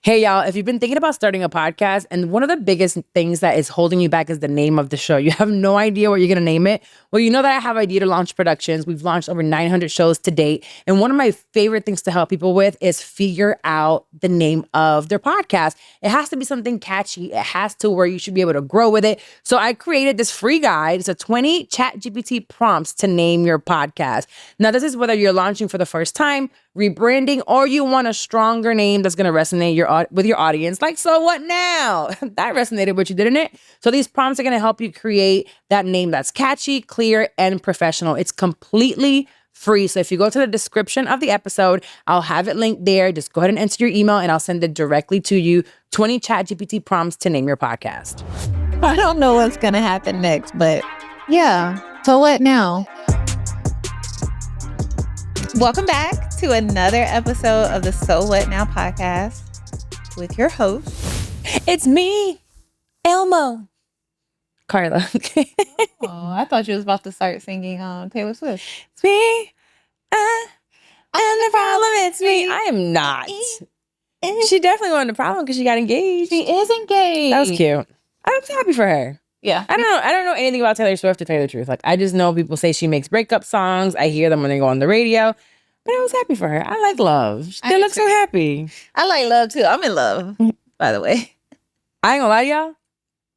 Hey, y'all, if you've been thinking about starting a podcast and one of the biggest things that is holding you back is the name of the show, you have no idea what you're going to name it. Well, you know that I have Idea to Launch Productions. We've launched over 900 shows to date. And one of my favorite things to help people with is figure out the name of their podcast. It has to be something catchy. It has to where you should be able to grow with it. So I created this free guide. It's a 20 ChatGPT prompts to name your podcast. Now, this is whether you're launching for the first time, rebranding, or you want a stronger name that's going to resonate with your audience. Like, so what now? That resonated with you, didn't it? So these prompts are going to help you create that name that's catchy, clear, and professional. It's completely free. So if you go to the description of the episode, I'll have it linked there. Just go ahead and enter your email and I'll send it directly to you. 20 ChatGPT prompts to name your podcast. I don't know what's going to happen next, but yeah. So what now? Welcome back to another episode of the So What Now podcast with your host. It's me, Elmo. Carla. Oh, I thought you was about to start singing Taylor Swift. It's me, and the problem it's me. I am not. She definitely wasn't the problem because she got engaged. She is engaged. That was cute. I'm happy for her. Yeah. I don't know anything about Taylor Swift, to tell you the truth. Like, I just know people say she makes breakup songs. I hear them when they go on the radio. But I was happy for her. I like love. She still looks so happy. I like love too. I'm in love, by the way. I ain't gonna lie to y'all.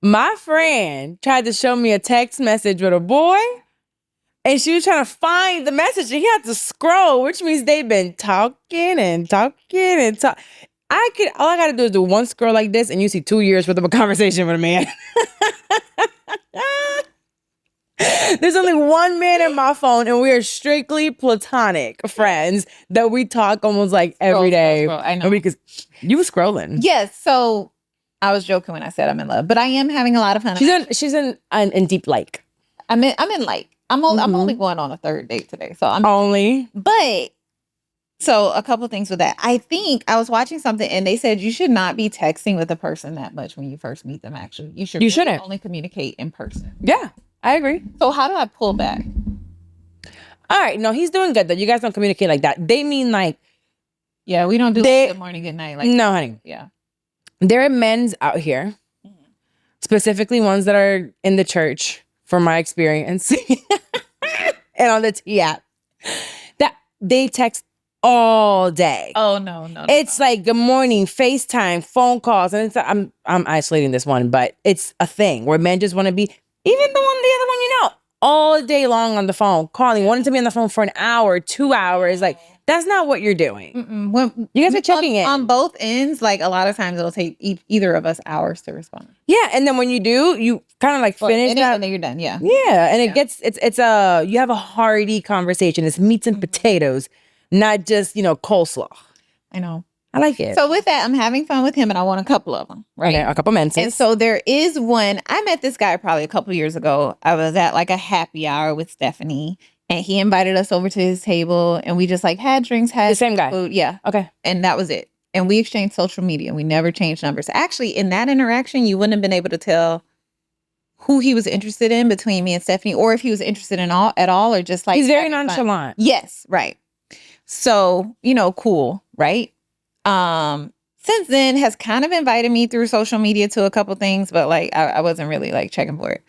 My friend tried to show me a text message with a boy, and she was trying to find the message, and he had to scroll, which means they've been talking and talking and talking. All I gotta do is do one scroll like this, and you see 2 years worth of a conversation with a man. There's only one man in my phone, and we are strictly platonic friends that we talk almost like every day. Scroll. I know. Because you were scrolling. Yes. So I was joking when I said I'm in love, but I am having a lot of fun. She's in deep like. I'm in like. I'm only going on a third date today, so I'm only. But so a couple things with that. I think I was watching something and they said you should not be texting with a person that much when you first meet them. Actually, you shouldn't only communicate in person. Yeah, I agree. So how do I pull back? All right, no, he's doing good though. You guys don't communicate like that. They mean like, yeah, we don't do good morning, good night. Like, no, honey. Yeah, there are men's out here, specifically ones that are in the church, from my experience, and on the T app, that they text all day. Oh no. It's like good morning, FaceTime, phone calls, and it's I'm isolating this one, but it's a thing where men just want to be, even the other one, all day long on the phone, calling, wanting to be on the phone for an hour, 2 hours. Like, that's not what you're doing. When, you guys are checking it on both ends. Like, a lot of times it'll take either of us hours to respond. Yeah, and then when you do, you kind of like finish that, and then you're done. Yeah, and it gets you have a hearty conversation. It's meats and potatoes, not just coleslaw. I know. I like it. So with that, I'm having fun with him, and I want a couple of them. Right, okay, a couple menses. And so there is one. I met this guy probably a couple years ago. I was at like a happy hour with Stephanie, and he invited us over to his table, and we just like had drinks, had the same guy. food. Yeah. Okay. And that was it. And we exchanged social media. We never changed numbers. Actually, in that interaction, you wouldn't have been able to tell who he was interested in between me and Stephanie, or if he was interested in at all, or just like he's very nonchalant. Yes, right. So, cool, right? Since then has kind of invited me through social media to a couple things, but like I wasn't really like checking for it.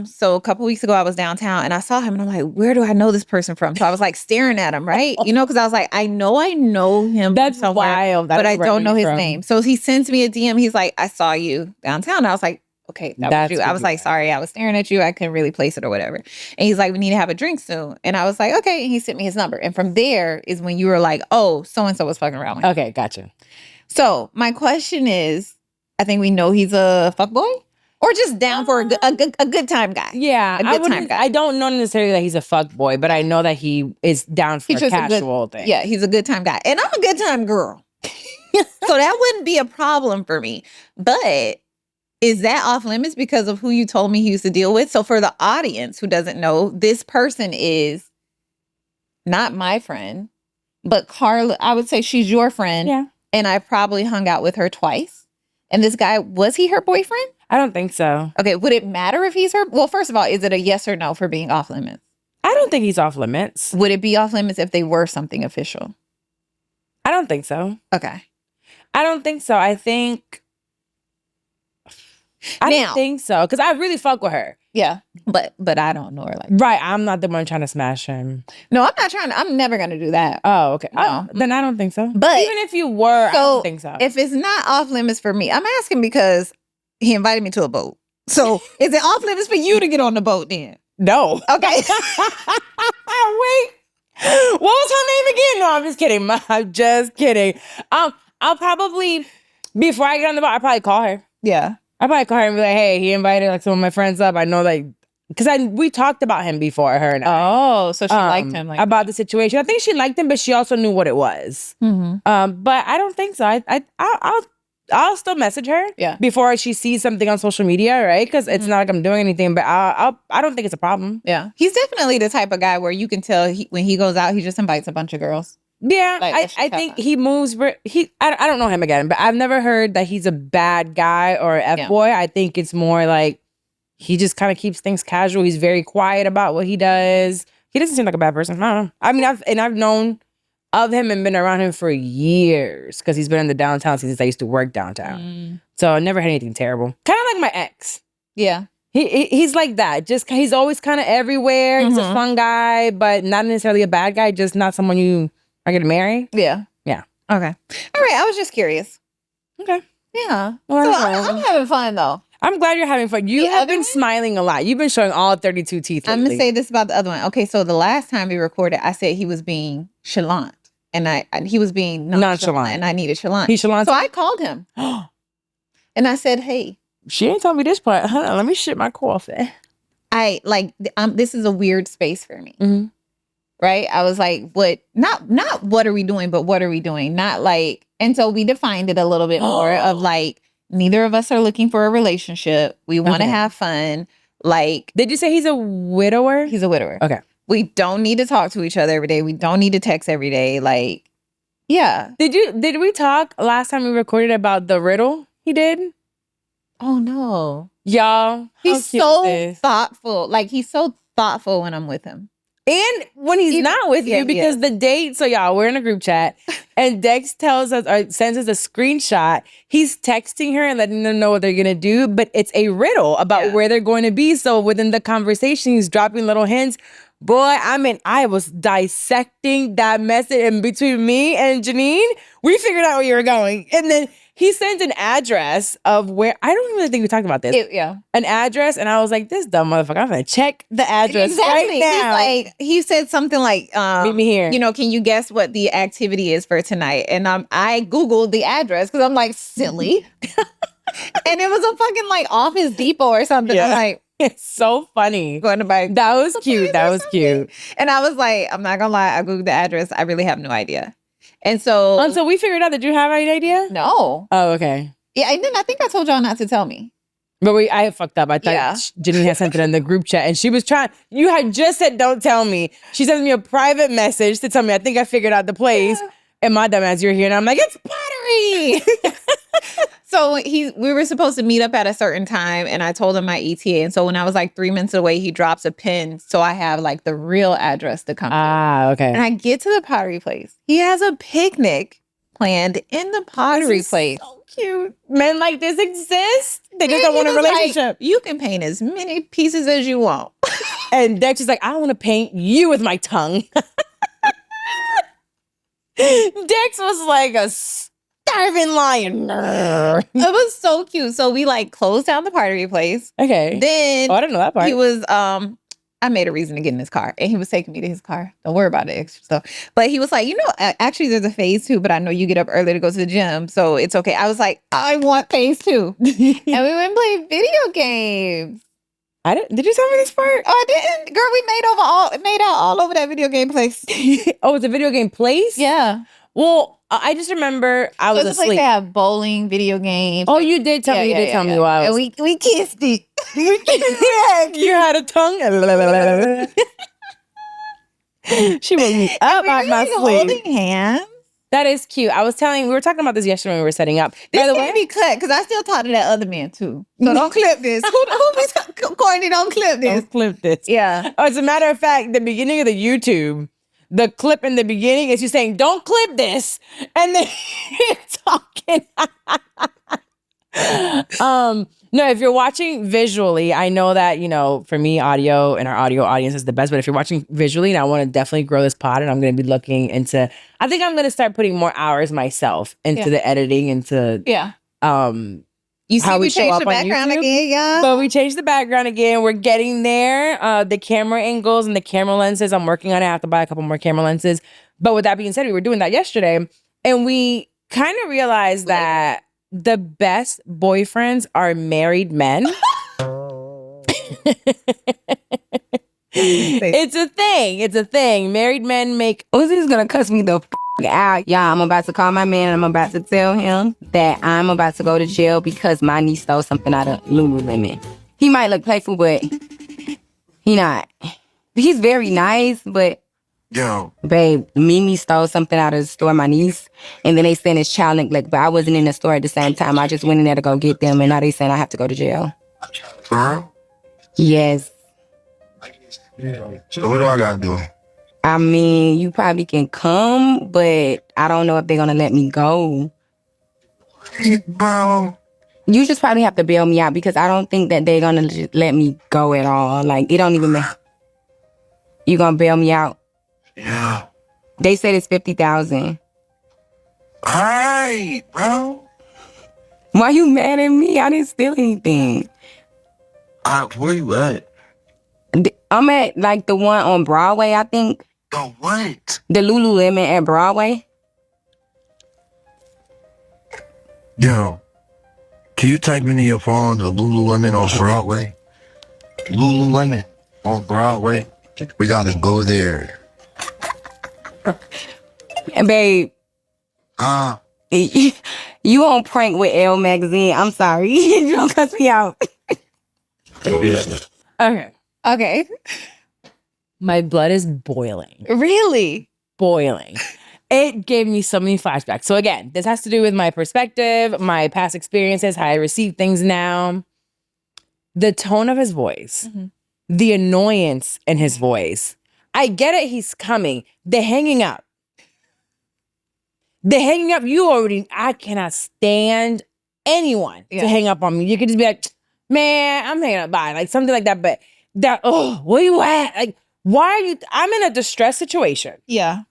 So a couple weeks ago I was downtown and I saw him and I'm like, where do I know this person from? So I was like staring at him, right? Because I was like, I know him. That's wild. But I don't know his name. So he sends me a DM. He's like, I saw you downtown. I was like, okay, that was you. I was like, sorry, I was staring at you. I couldn't really place it or whatever. And he's like, we need to have a drink soon. And I was like, okay. And he sent me his number. And from there is when you were like, oh, so-and-so was fucking around with me. Okay, gotcha. So my question is, I think we know he's a fuckboy or just down for a good time guy. Yeah. I don't know necessarily that he's a fuckboy, but I know that he is down for a casual thing. Yeah, he's a good time guy. And I'm a good time girl. So that wouldn't be a problem for me. But is that off limits because of who you told me he used to deal with? So for the audience who doesn't know, this person is not my friend, but Carla, I would say she's your friend. Yeah. And I probably hung out with her twice. And this guy, was he her boyfriend? I don't think so. Okay. Would it matter if he's her? Well, first of all, is it a yes or no for being off limits? I don't think he's off limits. Would it be off limits if they were something official? I don't think so. Okay. I don't think so. I don't think so. Because I really fuck with her. Yeah. But I don't know her like Right. I'm not the one trying to smash him. No, I'm not trying to. I'm never going to do that. Oh, okay. No. Then I don't think so. But even if you were, I don't think so. If it's not off limits for me, I'm asking because he invited me to a boat. So is it off limits for you to get on the boat then? No. Okay. Wait. What was her name again? No, I'm just kidding. I'm just kidding. I'll probably, before I get on the boat, I'll probably call her. Yeah. I'll probably call her and be like, hey, he invited like some of my friends up. I know like, because we talked about him before, her and I. Oh, so she liked him. Like about the situation. I think she liked him, but she also knew what it was. Mm-hmm. But I don't think so. I'll still message her before she sees something on social media, right? Because it's not like I'm doing anything, but I don't think it's a problem. Yeah. He's definitely the type of guy where you can tell when he goes out, he just invites a bunch of girls. Yeah, Like, I think he moves. I don't know him again, but I've never heard that he's a bad guy or an F-boy. I think it's more like he just kind of keeps things casual. He's very quiet about what he does. He doesn't seem like a bad person. I don't know. I mean, I've known of him and been around him for years because he's been in the downtown since I used to work downtown. So I never had anything terrible. Kind of like my ex. Yeah. He's like that. Just he's always kind of everywhere. He's a fun guy, but not necessarily a bad guy. Just not someone you are going to marry. Yeah. Yeah. Okay. All right. I was just curious. Okay. Yeah. Well, so I'm having fun though. I'm glad you're having fun. You have been smiling a lot. You've been showing all 32 teeth lately. I'm going to say this about the other one. Okay. So the last time we recorded, I said he was being chalant and he was being nonchalant and I needed chalant. He's chalant. So I called him and I said, hey. She ain't told me this part. Hold on, let me shit my coffee. This is a weird space for me. Mm-hmm. Right? I was like, what, not what are we doing, but what are we doing? Not like, and so we defined it a little bit more of like, neither of us are looking for a relationship. We want to have fun. Like, did you say he's a widower? He's a widower. Okay. We don't need to talk to each other every day. We don't need to text every day. Like, yeah. Did we talk last time we recorded about the riddle he did? Oh no. Y'all. He's so thoughtful. Like, he's so thoughtful when I'm with him. And when he's not with you, because the date, so y'all, we're in a group chat, and Dex tells us or sends us a screenshot. He's texting her and letting them know what they're gonna do, but it's a riddle about where they're going to be. So within the conversation, he's dropping little hints. Boy, I was dissecting that message, and between me and Janine, we figured out where you were going. And then he sends an address of where, I don't even think we talked about this. An address, and I was like, this dumb motherfucker, I'm gonna check the address right now. Like, he said something like, meet me here. You know, can you guess what the activity is for tonight? And I Googled the address because I'm like, silly. And it was a fucking like Office Depot or something. Yeah. I'm like, it's so funny. Going to buy. That was cute. That was cute. And I was like, I'm not gonna lie, I Googled the address. I really have no idea. And so, so we figured out that you have an idea? No. Oh, okay. Yeah, and then I think I told y'all not to tell me. But I had fucked up. I thought Janine had sent it in the group chat, and she was trying. You had just said, "Don't tell me." She sent me a private message to tell me. I think I figured out the place. And my dumb ass, you're here, and I'm like, it's pottery. So we were supposed to meet up at a certain time, and I told him my ETA. And so when I was like 3 minutes away, he drops a pin, so I have like the real address to come to. Okay. And I get to the pottery place. He has a picnic planned in the pottery place. So cute. Men like this exist. They just don't want a relationship. Like, you can paint as many pieces as you want. And Dex is like, I want to paint you with my tongue. Dex was like a starving lion. It was so cute. So we like closed down the pottery place. Okay. Then I didn't know that part. He was I made a reason to get in his car, and he was taking me to his car. Don't worry about the extra stuff. But he was like, actually there's a phase 2, but I know you get up early to go to the gym, so it's okay. I was like, I want phase 2. And we went and played video games. Did you tell me this part? Oh, I didn't. Girl, we made out all over that video game place. Oh, it's a video game place? Yeah. Well, I just remember I was asleep. Like they have bowling, video games. Oh, you did tell me. You did tell me while I was. And we kissed it. You had a tongue. She woke me up out my sleep. Holding hands. That is cute. We were talking about this yesterday when we were setting up. This can't be cut because I still talk to that other man too. So don't clip this. Courtney, don't clip this. Don't clip this. Yeah. Oh, as a matter of fact, the beginning of the YouTube, the clip in the beginning is you saying, don't clip this. And then you're talking. No, if you're watching visually, I know that, for me, audio and our audio audience is the best. But if you're watching visually, and I want to definitely grow this pod, and I'm going to be looking into, I think I'm going to start putting more hours myself into the editing, into you see, how we show changed up the on background YouTube. again, y'all. But we changed the background again. We're getting there. The camera angles and the camera lenses, I'm working on it. I have to buy a couple more camera lenses. But with that being said, we were doing that yesterday, and we kind of realized that the best boyfriends are married men. It's a thing. It's a thing. Married men make... Uzi's gonna cuss me the f*** out. Yeah, I'm about to call my man and I'm about to tell him that I'm about to go to jail because my niece stole something out of Lululemon. He might look playful, but he not. He's very nice, but... Yo. Babe, Mimi stole something out of the store, my niece, and then they saying it's child neglect, but I wasn't in the store at the same time. I just went in there to go get them, and now they saying I have to go to jail. For real? Yes. So what do I gotta do? I mean, you probably can come, but I don't know if they're gonna let me go. Bro. You just probably have to bail me out because I don't think that they're gonna just let me go at all. Like, it don't even matter. You gonna bail me out? Yeah. They said it's 50,000. Alright, bro. Why you mad at me? I didn't steal anything. Where you at? I'm at, like, the one on Broadway, I think. The what? The Lululemon at Broadway. Yo. Can you type into your phone the Lululemon on Broadway? Lululemon on Broadway. We gotta go there. And babe, you on prank with Elle magazine. I'm sorry. You don't cuss me out. Okay. My blood is boiling. Really? Boiling. It gave me so many flashbacks. So again, this has to do with my perspective, my past experiences, how I receive things now. The tone of his voice, the annoyance in his voice. I get it, he's coming. The hanging up. I cannot stand anyone to hang up on me. You could just be like, man, I'm hanging up, bye. Like something like that. But that, where you at? Like, why are you, I'm in a distress situation. Yeah.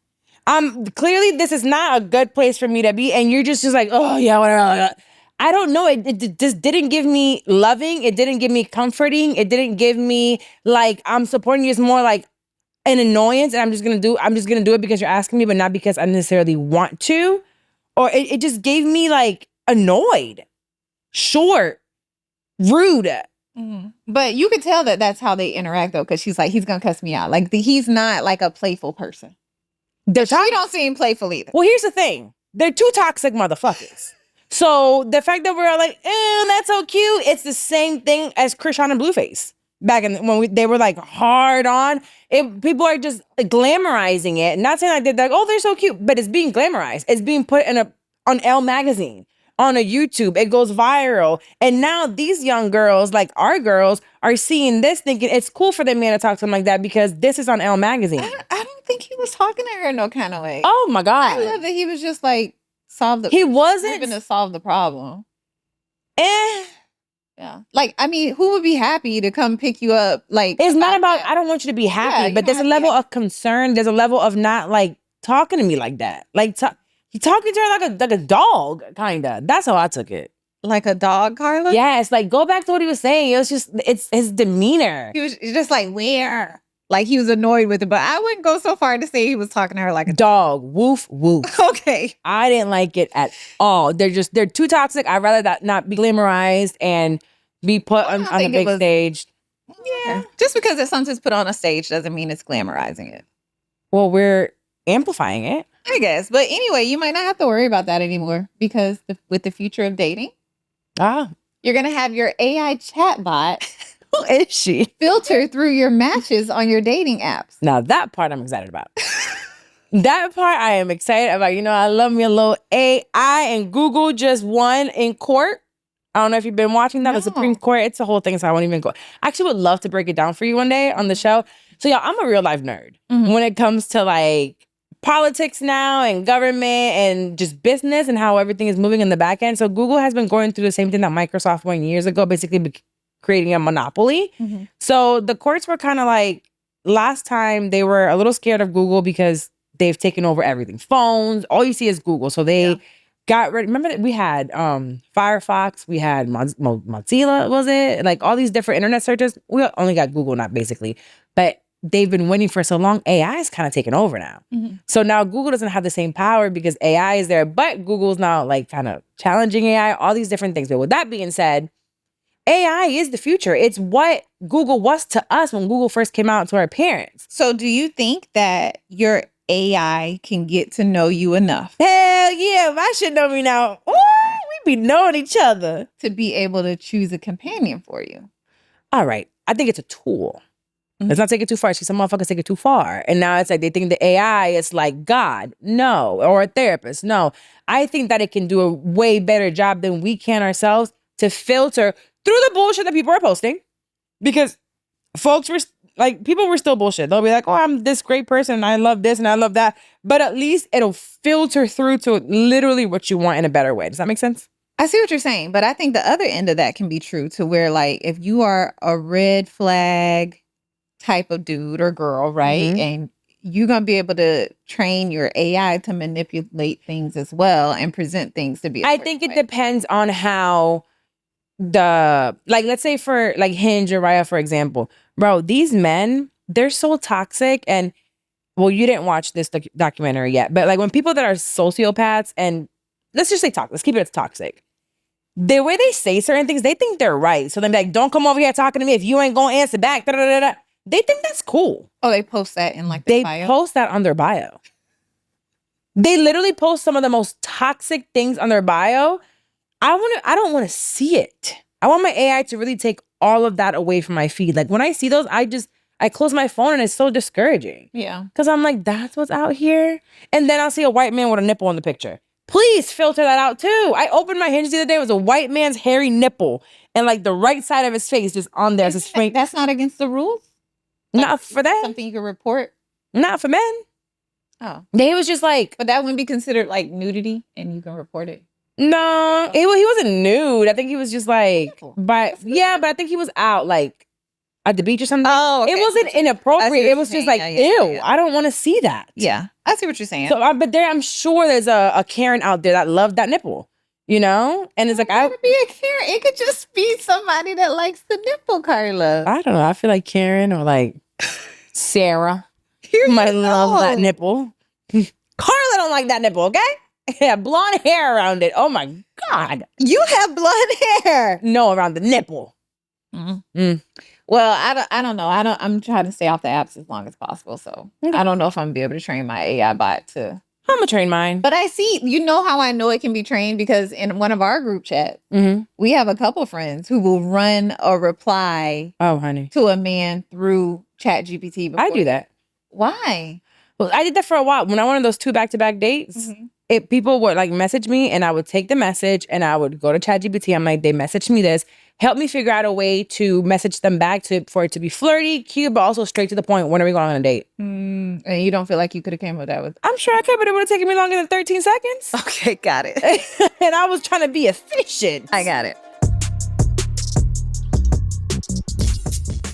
Clearly this is not a good place for me to be. And you're just like, oh yeah, whatever. I don't know. It just didn't give me loving. It didn't give me comforting. It didn't give me like, I'm supporting you. It's more like an annoyance. And I'm just going to do it because you're asking me, but not because I necessarily want to. Or it just gave me like annoyed, short, rude. But you could tell that that's how they interact though. Cause she's like, he's going to cuss me out. Like he's not like a playful person. She don't seem playful either. Well, here's the thing. They're two toxic motherfuckers. So the fact that we're like, that's so cute. It's the same thing as Krishan and Blueface. Back when they were like hard on. People are just glamorizing it. Not saying like they're like, they're so cute. But it's being glamorized. It's being put on Elle magazine. On a YouTube, it goes viral. And now these young girls, like our girls, are seeing this thinking it's cool for their man to talk to them like that because this is on Elle magazine. I don't think he was talking to her no kind of way. Oh my God. I love that he was just like, he wasn't going to solve the problem. Yeah. Like, I mean, who would be happy to come pick you up? Like, it's not about, I don't want you to be happy, but there's a level of concern. There's a level of not like talking to me like that. Like, he talking to her like a dog, kind of. That's how I took it. Like a dog, Carla? Yes, like go back to what he was saying. It was just, it's his demeanor. He was just like, where? Like he was annoyed with it, but I wouldn't go so far to say he was talking to her like a dog. Woof, woof. Okay. I didn't like it at all. They're too toxic. I'd rather that not be glamorized and be put on a big stage. Yeah. Just because it's something's put on a stage doesn't mean it's glamorizing it. Well, we're amplifying it. I guess. But anyway, you might not have to worry about that anymore because with the future of dating, you're going to have your AI chatbot. Who is she? Filter through your matches on your dating apps. Now that part I'm excited about. That part I am excited about. I love me a little AI, and Google just won in court. I don't know if you've been watching that. No. The Supreme Court, it's a whole thing, so I won't even go. I actually would love to break it down for you one day on the show. So y'all, I'm a real life nerd when it comes to like politics now and government and just business and how everything is moving in the back end. So Google has been going through the same thing that Microsoft went years ago, basically creating a monopoly. So the courts were kind of like, last time they were a little scared of Google because they've taken over everything. Phones, all you see is Google. So they got rid. Remember that we had Firefox, we had Mozilla, was it? Like all these different internet searches. We only got Google, not basically. But they've been winning for so long. AI is kind of taking over now. So now Google doesn't have the same power because AI is there, but Google's now like kind of challenging AI, all these different things. But with that being said, AI is the future. It's what Google was to us when Google first came out to our parents. So do you think that your AI can get to know you enough Hell yeah, if I should know me now. Ooh, we be knowing each other. to be able to choose a companion for you? All right, I think it's a tool. Let's not take it too far. See, some motherfuckers take it too far. And now it's like they think the AI is like God. No. Or a therapist. No. I think that it can do a way better job than we can ourselves to filter through the bullshit that people are posting. Because folks were like, people were still bullshit. They'll be like, oh, I'm this great person and I love this and I love that. But at least it'll filter through to literally what you want in a better way. Does that make sense? I see what you're saying, but I think the other end of that can be true to where like if you are a red flag type of dude or girl, right? And you're going to be able to train your AI to manipulate things as well and present things to be a I certain think it way. depends on how like, let's say for like Hinge or Raya, for example, bro, these men, they're so toxic. And well, you didn't watch this documentary yet, but like when people that are sociopaths and let's just say toxic, let's keep it as toxic. The way they say certain things, they think they're right. So they're like, don't come over here talking to me if you ain't going to answer back. Da, da, da, da. They think that's cool. Oh, they post that in like They bio? post that on their bio. They literally post some of the most toxic things on their bio. I don't want to see it. I want my AI to really take all of that away from my feed. Like when I see those, I close my phone and it's so discouraging. Yeah. Because I'm like, that's what's out here. And then I'll see a white man with a nipple in the picture. Please filter that out too. I opened my Hinge the other day. It was a white man's hairy nipple. And like the right side of his face just on there. That's not against the rules? Not for that. Something you can report? Not for men. Oh. They was just like, But that wouldn't be considered like nudity and you can report it. no, he wasn't nude. I think he was just like, but I think he was out like at the beach or something. Oh, okay. It wasn't inappropriate. It was just like, ew, I don't want to see that. Yeah, I see what you're saying. So, but I'm sure there's a Karen out there that loved that nipple, you know? And it's like, it could be a Karen. It could just be somebody that likes the nipple, Carla. I don't know. I feel like Karen or like Sarah Here might you love go. that nipple. Carla don't like that nipple, okay? Yeah, blonde hair around it. Oh my God. You have blonde hair. No, around the nipple. Well, I don't know. I'm trying to stay off the apps as long as possible. So I don't know if I'm gonna be able to train my AI bot to. I'm gonna train mine. But I see, you know how I know it can be trained because in one of our group chats, we have a couple friends who will run a reply Oh, honey. to a man through ChatGPT. I do that. Why? Well, I did that for a while. When I went on those 2 back-to-back dates, people would like message me and I would take the message and I would go to ChatGPT. I'm like, they messaged me this. Help me figure out a way to message them back for it to be flirty, cute, but also straight to the point. When are we going on a date? And you don't feel like you could have came with that with? I'm sure I could, but it would have taken me longer than 13 seconds. Okay, got it. And I was trying to be efficient. I got it.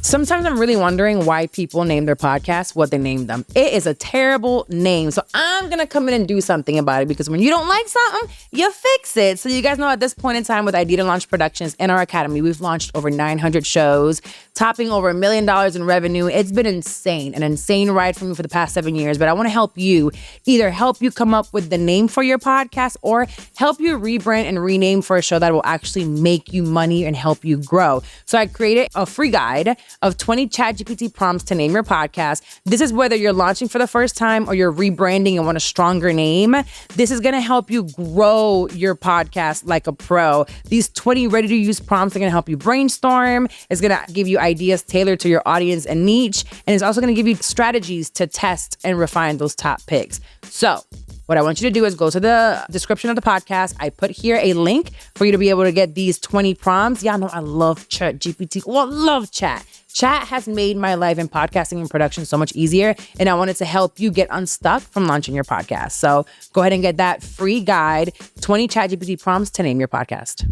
Sometimes I'm really wondering why people name their podcasts what they named them. It is a terrible name. So I'm going to come in and do something about it because when you don't like something, you fix it. So you guys know at this point in time with Idea to Launch Productions in our academy, we've launched over 900 shows, topping over $1 million in revenue. It's been insane, an insane ride for me for the past 7 years. But I want to help you, either help you come up with the name for your podcast or help you rebrand and rename for a show that will actually make you money and help you grow. So I created a free guide of 20 ChatGPT prompts to name your podcast. This is whether you're launching for the first time or you're rebranding and want a stronger name. This is going to help you grow your podcast like a pro. These 20 ready-to-use prompts are going to help you brainstorm. It's going to give you ideas tailored to your audience and niche. And it's also going to give you strategies to test and refine those top picks. So What I want you to do is go to the description of the podcast. I put here a link for you to be able to get these 20 prompts. Y'all know I love Chat GPT. Well, love chat. Chat has made my life in podcasting and production so much easier, and I wanted to help you get unstuck from launching your podcast. So go ahead and get that free guide, 20 ChatGPT prompts to name your podcast.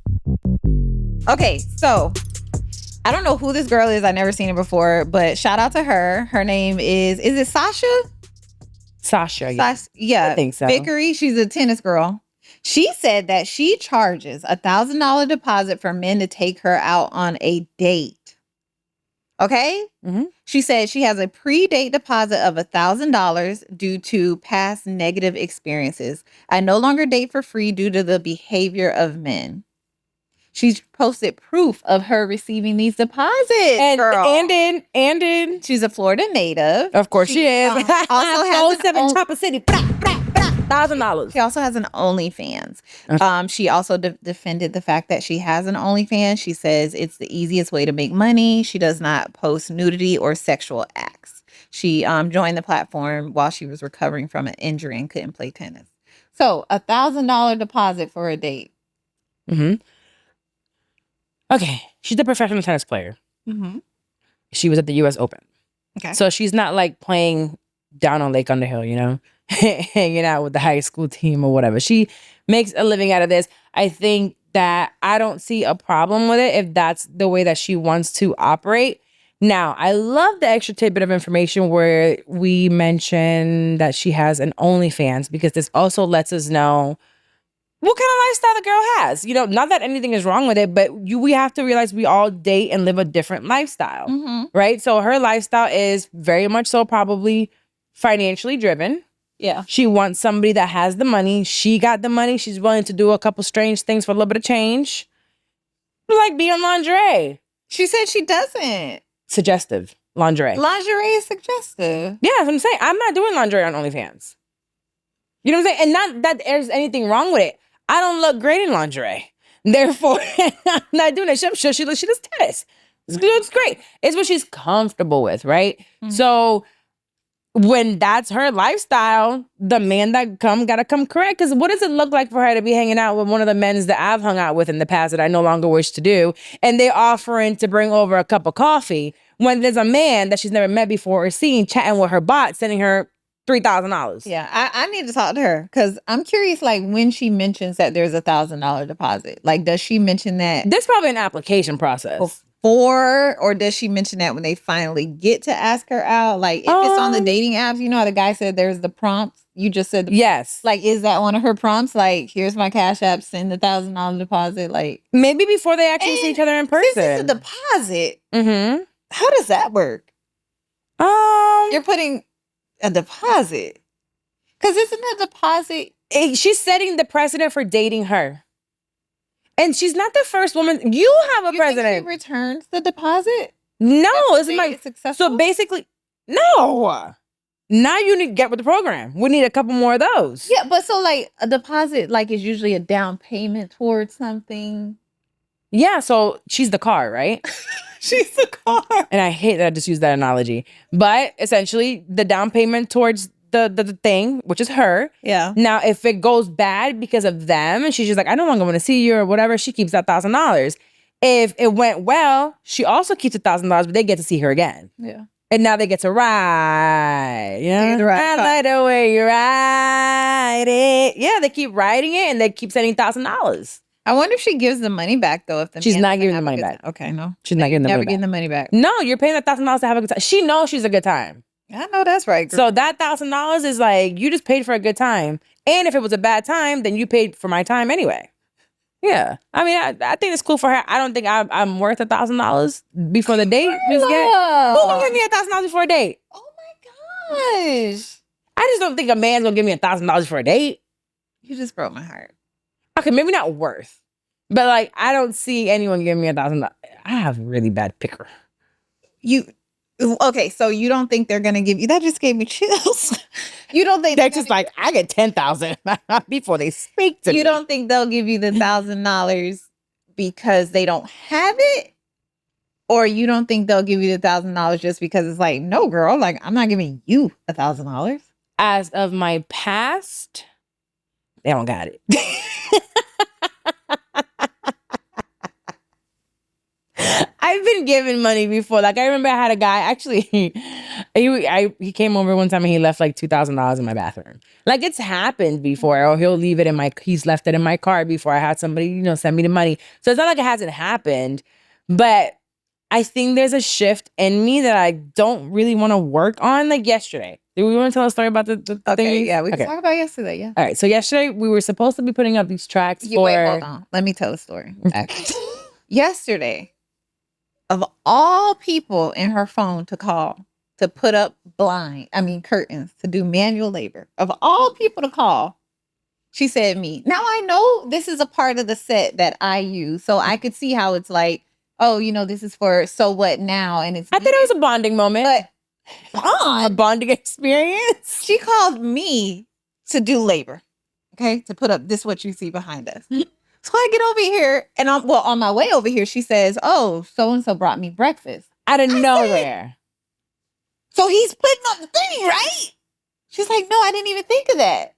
Okay, so I don't know who this girl is. I've never seen her before, but shout out to her. Her name is it Sachia? Sasha, yeah. Yeah, I think so. Vickery. She's a tennis girl. She said that she charges $1,000 deposit for men to take her out on a date. Okay? Mm-hmm. She said she has a pre-date deposit of $1,000 due to past negative experiences. I no longer date for free due to the behavior of men. She's posted proof of her receiving these deposits, girl. And in. She's a Florida native. Of course she is. Also has Chopper City. $1,000. She also has an OnlyFans. She also defended the fact that she has an OnlyFans. She says it's the easiest way to make money. She does not post nudity or sexual acts. She joined the platform while she was recovering from an injury and couldn't play tennis. So $1,000 deposit for a date. Mm-hmm. Okay, she's a professional tennis player. Mm-hmm. She was at the U.S. Open. Okay. So she's not like playing down on Lake Underhill, you know, hanging out with the high school team or whatever. She makes a living out of this. I think that I don't see a problem with it if that's the way that she wants to operate. Now, I love the extra tidbit of information where we mention that she has an OnlyFans, because this also lets us know what kind of lifestyle the girl has. You know, not that anything is wrong with it, but we have to realize we all date and live a different lifestyle, right? So her lifestyle is very much so probably financially driven. Yeah. She wants somebody that has the money. She got the money. She's willing to do a couple strange things for a little bit of change. Like being lingerie. She said she doesn't. Suggestive lingerie. Lingerie is suggestive. Yeah, that's what I'm saying. I'm not doing lingerie on OnlyFans. You know what I'm saying? And not that there's anything wrong with it. I don't look great in lingerie. Therefore, I'm not doing it. I'm sure she does tennis. It's great. It's what she's comfortable with, right? Mm-hmm. So when that's her lifestyle, the man that gotta come correct. Because what does it look like for her to be hanging out with one of the men that I've hung out with in the past that I no longer wish to do, and they offering to bring over a cup of coffee when there's a man that she's never met before or seen chatting with her bot, sending her $3,000. Yeah, I need to talk to her because I'm curious, like, when she mentions that there's $1,000 deposit. Like, does she mention that? There's probably an application process. Before, or does she mention that when they finally get to ask her out? Like, if it's on the dating apps, you know how the guy said there's the prompts? You just said yes. Like, is that one of her prompts? Like, here's my Cash App, send the $1,000 deposit. Like, maybe before they actually see each other in person. This is a deposit. Mm-hmm. How does that work? You're putting a deposit. Because isn't a deposit... She's setting the precedent for dating her. And she's not the first woman. You have a president. Think she returns the deposit? No. It's like successful? So basically, no. Now you need to get with the program. We need a couple more of those. Yeah, but so like a deposit like is usually a down payment towards something. Yeah, so she's the car, right? She's the car. And I hate that I just used that analogy. But essentially, the down payment towards the thing, which is her. Yeah. Now, if it goes bad because of them, and she's just like, I no longer want to see you or whatever, she keeps that $1,000. If it went well, she also keeps $1,000, but they get to see her again. Yeah. And now they get to ride. You know? I like the way you ride it. Yeah, they keep riding it and they keep sending $1,000. I wonder if she gives the money back though. If she's not giving the money back. Okay, no. She's not giving the money back. Never getting the money back. No, you're paying $1,000 to have a good time. She knows she's a good time. I know that's right. Girl. So that $1,000 is like, you just paid for a good time. And if it was a bad time, then you paid for my time anyway. Yeah. I mean, I think it's cool for her. I don't think I'm worth $1,000 before the date. Who's gonna give me $1,000 before a date? Oh my gosh. I just don't think a man's gonna give me $1,000 for a date. You just broke my heart. Okay, maybe not worth. But like, I don't see anyone giving me $1,000. I have a really bad picker. Okay, so you don't think they're gonna give you? That just gave me chills. You don't think they're just like, I get $10,000 before they speak to me. You don't think they'll give you the $1,000 because they don't have it, or you don't think they'll give you the $1,000 just because it's like, no, girl, like I'm not giving you $1,000. As of my past, They don't got it. I've been given money before. Like I remember I had a guy actually. He came over one time and he left like $2,000 in my bathroom. Like it's happened before, or he'll leave it in my. He's left it in my car before. I had somebody send me the money. So it's not like it hasn't happened, but I think there's a shift in me that I don't really want to work on. Like yesterday, do we want to tell a story about the thing? Yeah, we can talk about yesterday. Yeah. All right. So yesterday we were supposed to be putting up these tracks for. Wait, hold on. Let me tell a story. Yesterday, of all people in her phone to call to put up curtains to do manual labor, of all people to call, she said me. Now I know this is a part of the set that I use, so I could see how it's like, oh, this is for so what now? And I thought it was a bonding moment. But a bonding experience. She called me to do labor, okay, to put up this what you see behind us. So I get over here, and on my way over here, she says, "Oh, so and so brought me breakfast out of nowhere." So he's putting up the thing, right? She's like, "No, I didn't even think of that."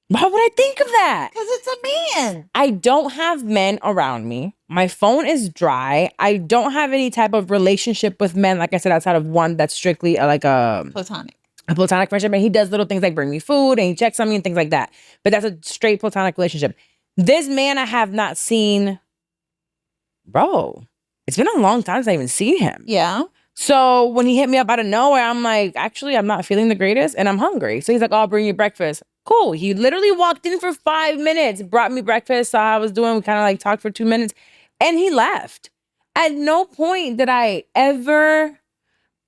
Why would I think of that? Because it's a man. I don't have men around me. My phone is dry. I don't have any type of relationship with men, like I said, outside of one that's strictly like a platonic friendship. And he does little things like bring me food and he checks on me and things like that. But that's a straight platonic relationship. This man I have not seen, bro. It's been a long time since I even seen him. Yeah. So when he hit me up out of nowhere, I'm like, actually, I'm not feeling the greatest and I'm hungry. So he's like, oh, I'll bring you breakfast. Cool. He literally walked in for 5 minutes, brought me breakfast, saw how I was doing. We kind of like talked for 2 minutes and he left. At no point did I ever,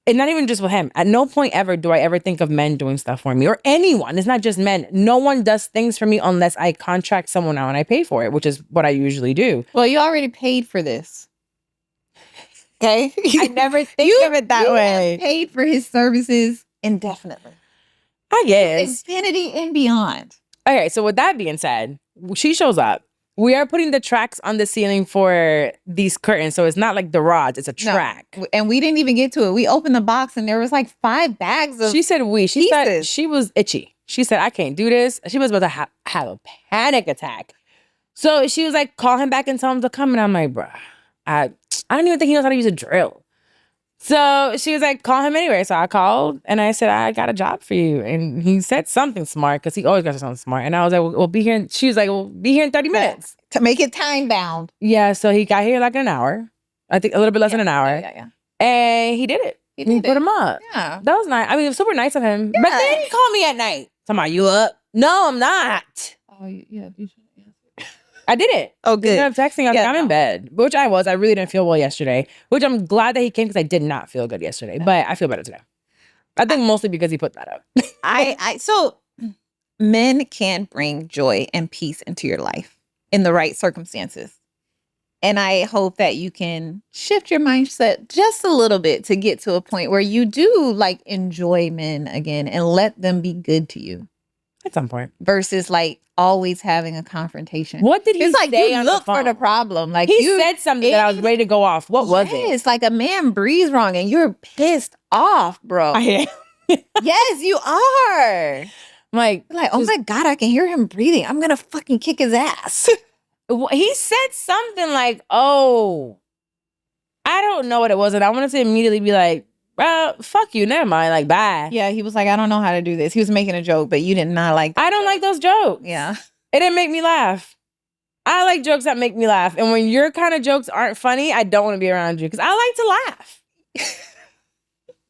and not even just with him, at no point ever do I ever think of men doing stuff for me or anyone. It's not just men. No one does things for me unless I contract someone out and I pay for it, which is what I usually do. Well, you already paid for this. Okay? I never think of it that way. Paid for his services indefinitely. I guess. Infinity and beyond. Okay, so with that being said, she shows up. We are putting the tracks on the ceiling for these curtains. So it's not like the rods, it's a track. No, and we didn't even get to it. We opened the box and there was like 5 bags of She said we. She said she was itchy. She said, I can't do this. She was about to have a panic attack. So she was like, call him back and tell him to come. And I'm like, bruh, I don't even think he knows how to use a drill. So she was like, call him anyway. So I called and I said, I got a job for you. And he said something smart because he always got something smart. And I was like, we'll be here. She was like, we'll be here in 30 minutes. To make it time bound. Yeah. So he got here like an hour. I think a little bit less than an hour. Yeah. And he did it. He put him up. Yeah. That was nice. I mean, it was super nice of him. Yeah. But then he called me at night. Talking about, you up? No, I'm not. Oh, yeah. You should. I did it. Oh, good. Instead of texting, I was like, I'm in bed, which I was. I really didn't feel well yesterday, which I'm glad that he came because I did not feel good yesterday, but I feel better today. I think mostly because he put that up. So men can bring joy and peace into your life in the right circumstances. And I hope that you can shift your mindset just a little bit to get to a point where you do like enjoy men again and let them be good to you. At some point. Versus like always having a confrontation. What did he it's like say you on look the phone? for the problem. Like he said something that I was ready to go off. What was it? It's like a man breathes wrong and you're pissed off, bro. I am. Yes, you are. I'm like, oh my God, I can hear him breathing. I'm gonna fucking kick his ass. He said something like, oh, I don't know what it was. And I wanted to immediately be like, well, fuck you, never mind, like, bye. Yeah, he was like, I don't know how to do this. He was making a joke, but you did not like that. I don't like those jokes. Yeah. It didn't make me laugh. I like jokes that make me laugh. And when your kind of jokes aren't funny, I don't want to be around you because I like to laugh.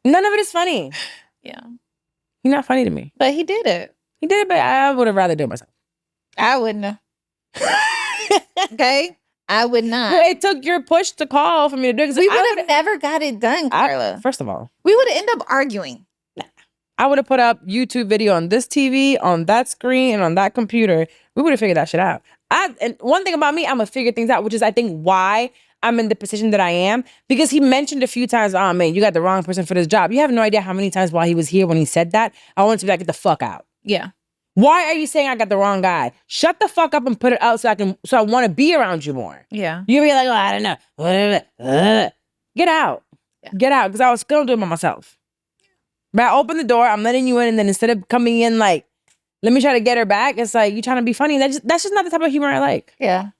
None of it is funny. Yeah. You're not funny to me. But he did it. He did it, but I would have rather do it myself. I wouldn't have. Okay? I would not. It took your push to call for me to do it. We would have never got it done, Carla. First of all. We would have ended up arguing. I would have put up YouTube video on this TV, on that screen, and on that computer. We would have figured that shit out. And one thing about me, I'm going to figure things out, which is I think why I'm in the position that I am. Because he mentioned a few times, oh man, you got the wrong person for this job. You have no idea how many times while he was here when he said that, I wanted to be like, get the fuck out. Yeah. Why are you saying I got the wrong guy? Shut the fuck up and put it out so I want to be around you more. Yeah. You'll be like, oh, I don't know. Get out. Yeah. Get out. Because I was going to do it by myself. But I opened the door, I'm letting you in, and then instead of coming in like, let me try to get her back. It's like, you trying to be funny. That's just not the type of humor I like. Yeah.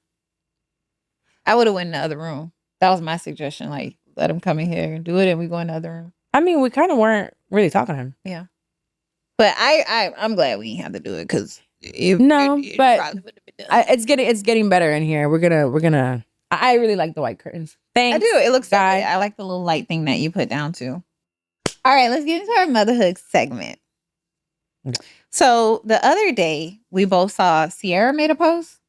I would have went in the other room. That was my suggestion. Like, let him come in here and do it, and we go in the other room. I mean, we kind of weren't really talking to him. Yeah. But I'm glad we didn't have to do it because it but probably wouldn't have been done. it's getting better in here. We're gonna. I really like the white curtains. Thanks. I do. It looks guy. good. I like the little light thing that you put down too. All right, let's get into our motherhood segment. Okay. So the other day, we both saw Ciara made a post.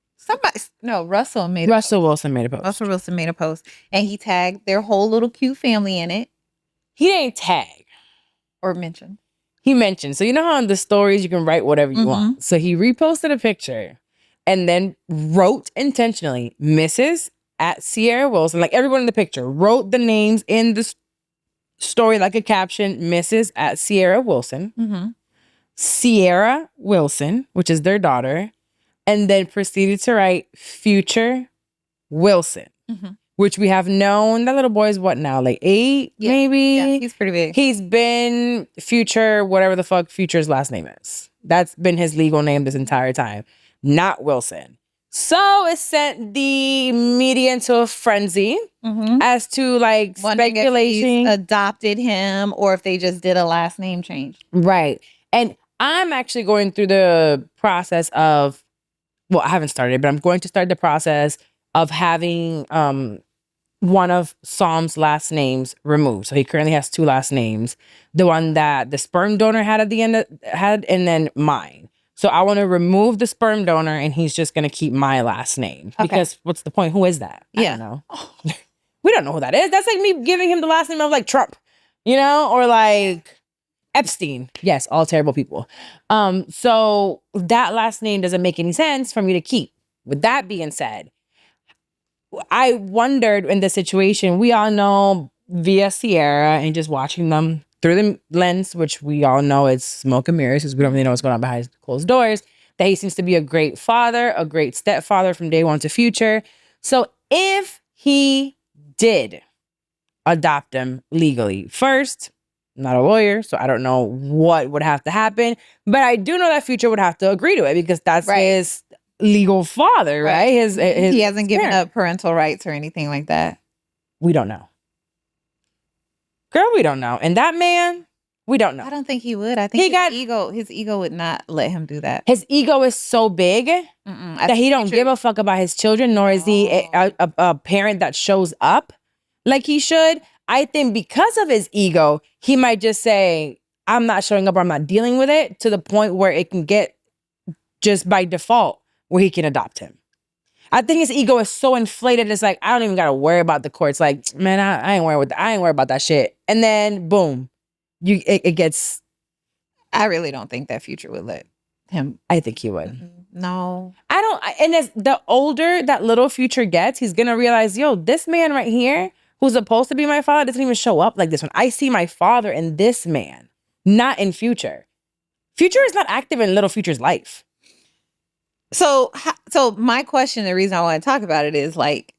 Russell made a post. Russell Wilson made a post. Russell Wilson made a post, and he tagged their whole little cute family in it, He didn't tag. or mentioned. He mentioned. So you know how in the stories you can write whatever you want. So he reposted a picture and then wrote intentionally Mrs. at Sierra Wilson. Like everyone in the picture wrote the names in the story like a caption, Mrs. at Sierra Wilson. Mm-hmm. Sierra Wilson, which is their daughter, and then proceeded to write future Wilson, which we have known. That little boy is what now? Like 8, maybe? Yeah, he's pretty big. He's been future, whatever the fuck future's last name is. That's been his legal name this entire time, not Wilson. So it sent the media into a frenzy as to like Wondering speculation. if he's adopted him or if they just did a last name change. Right. And I'm actually going through the process of, well, I haven't started, but I'm going to start the process of having one of Psalm's last names removed. So he currently has 2 last names. The one that the sperm donor had at the end and then mine. So I want to remove the sperm donor and he's just going to keep my last name. Okay. Because what's the point? Who is that? I don't know. We don't know who that is. That's like me giving him the last name of like Trump, or like Epstein. Yes, all terrible people. So that last name doesn't make any sense for me to keep. With that being said, I wondered in the situation, we all know via Ciara and just watching them through the lens, which we all know it's smoke and mirrors because we don't really know what's going on behind closed doors, that he seems to be a great father, a great stepfather from day one to future. So if he did adopt him legally, first, I'm not a lawyer, so I don't know what would have to happen, but I do know that future would have to agree to it because that's his legal father, right? His He hasn't given parent. up parental rights or anything like that. We don't know. Girl, we don't know. And that man, we don't know. I don't think he would. I think his ego would not let him do that. His ego is so big that he don't give a fuck about his children, nor is he a parent that shows up like he should. I think because of his ego, he might just say, I'm not showing up or I'm not dealing with it, to the point where it can get just by default where he can adopt him. I think his ego is so inflated. It's like, I don't even got to worry about the courts. Like, man, I ain't worried about that shit. And then boom, it gets. I really don't think that future would let him. I think he would. No, I don't. And as the older that little future gets, he's going to realize, yo, this man right here who's supposed to be my father doesn't even show up like this one. I see my father in this man, not in future. Future is not active in little future's life. So my question, the reason I want to talk about it is like,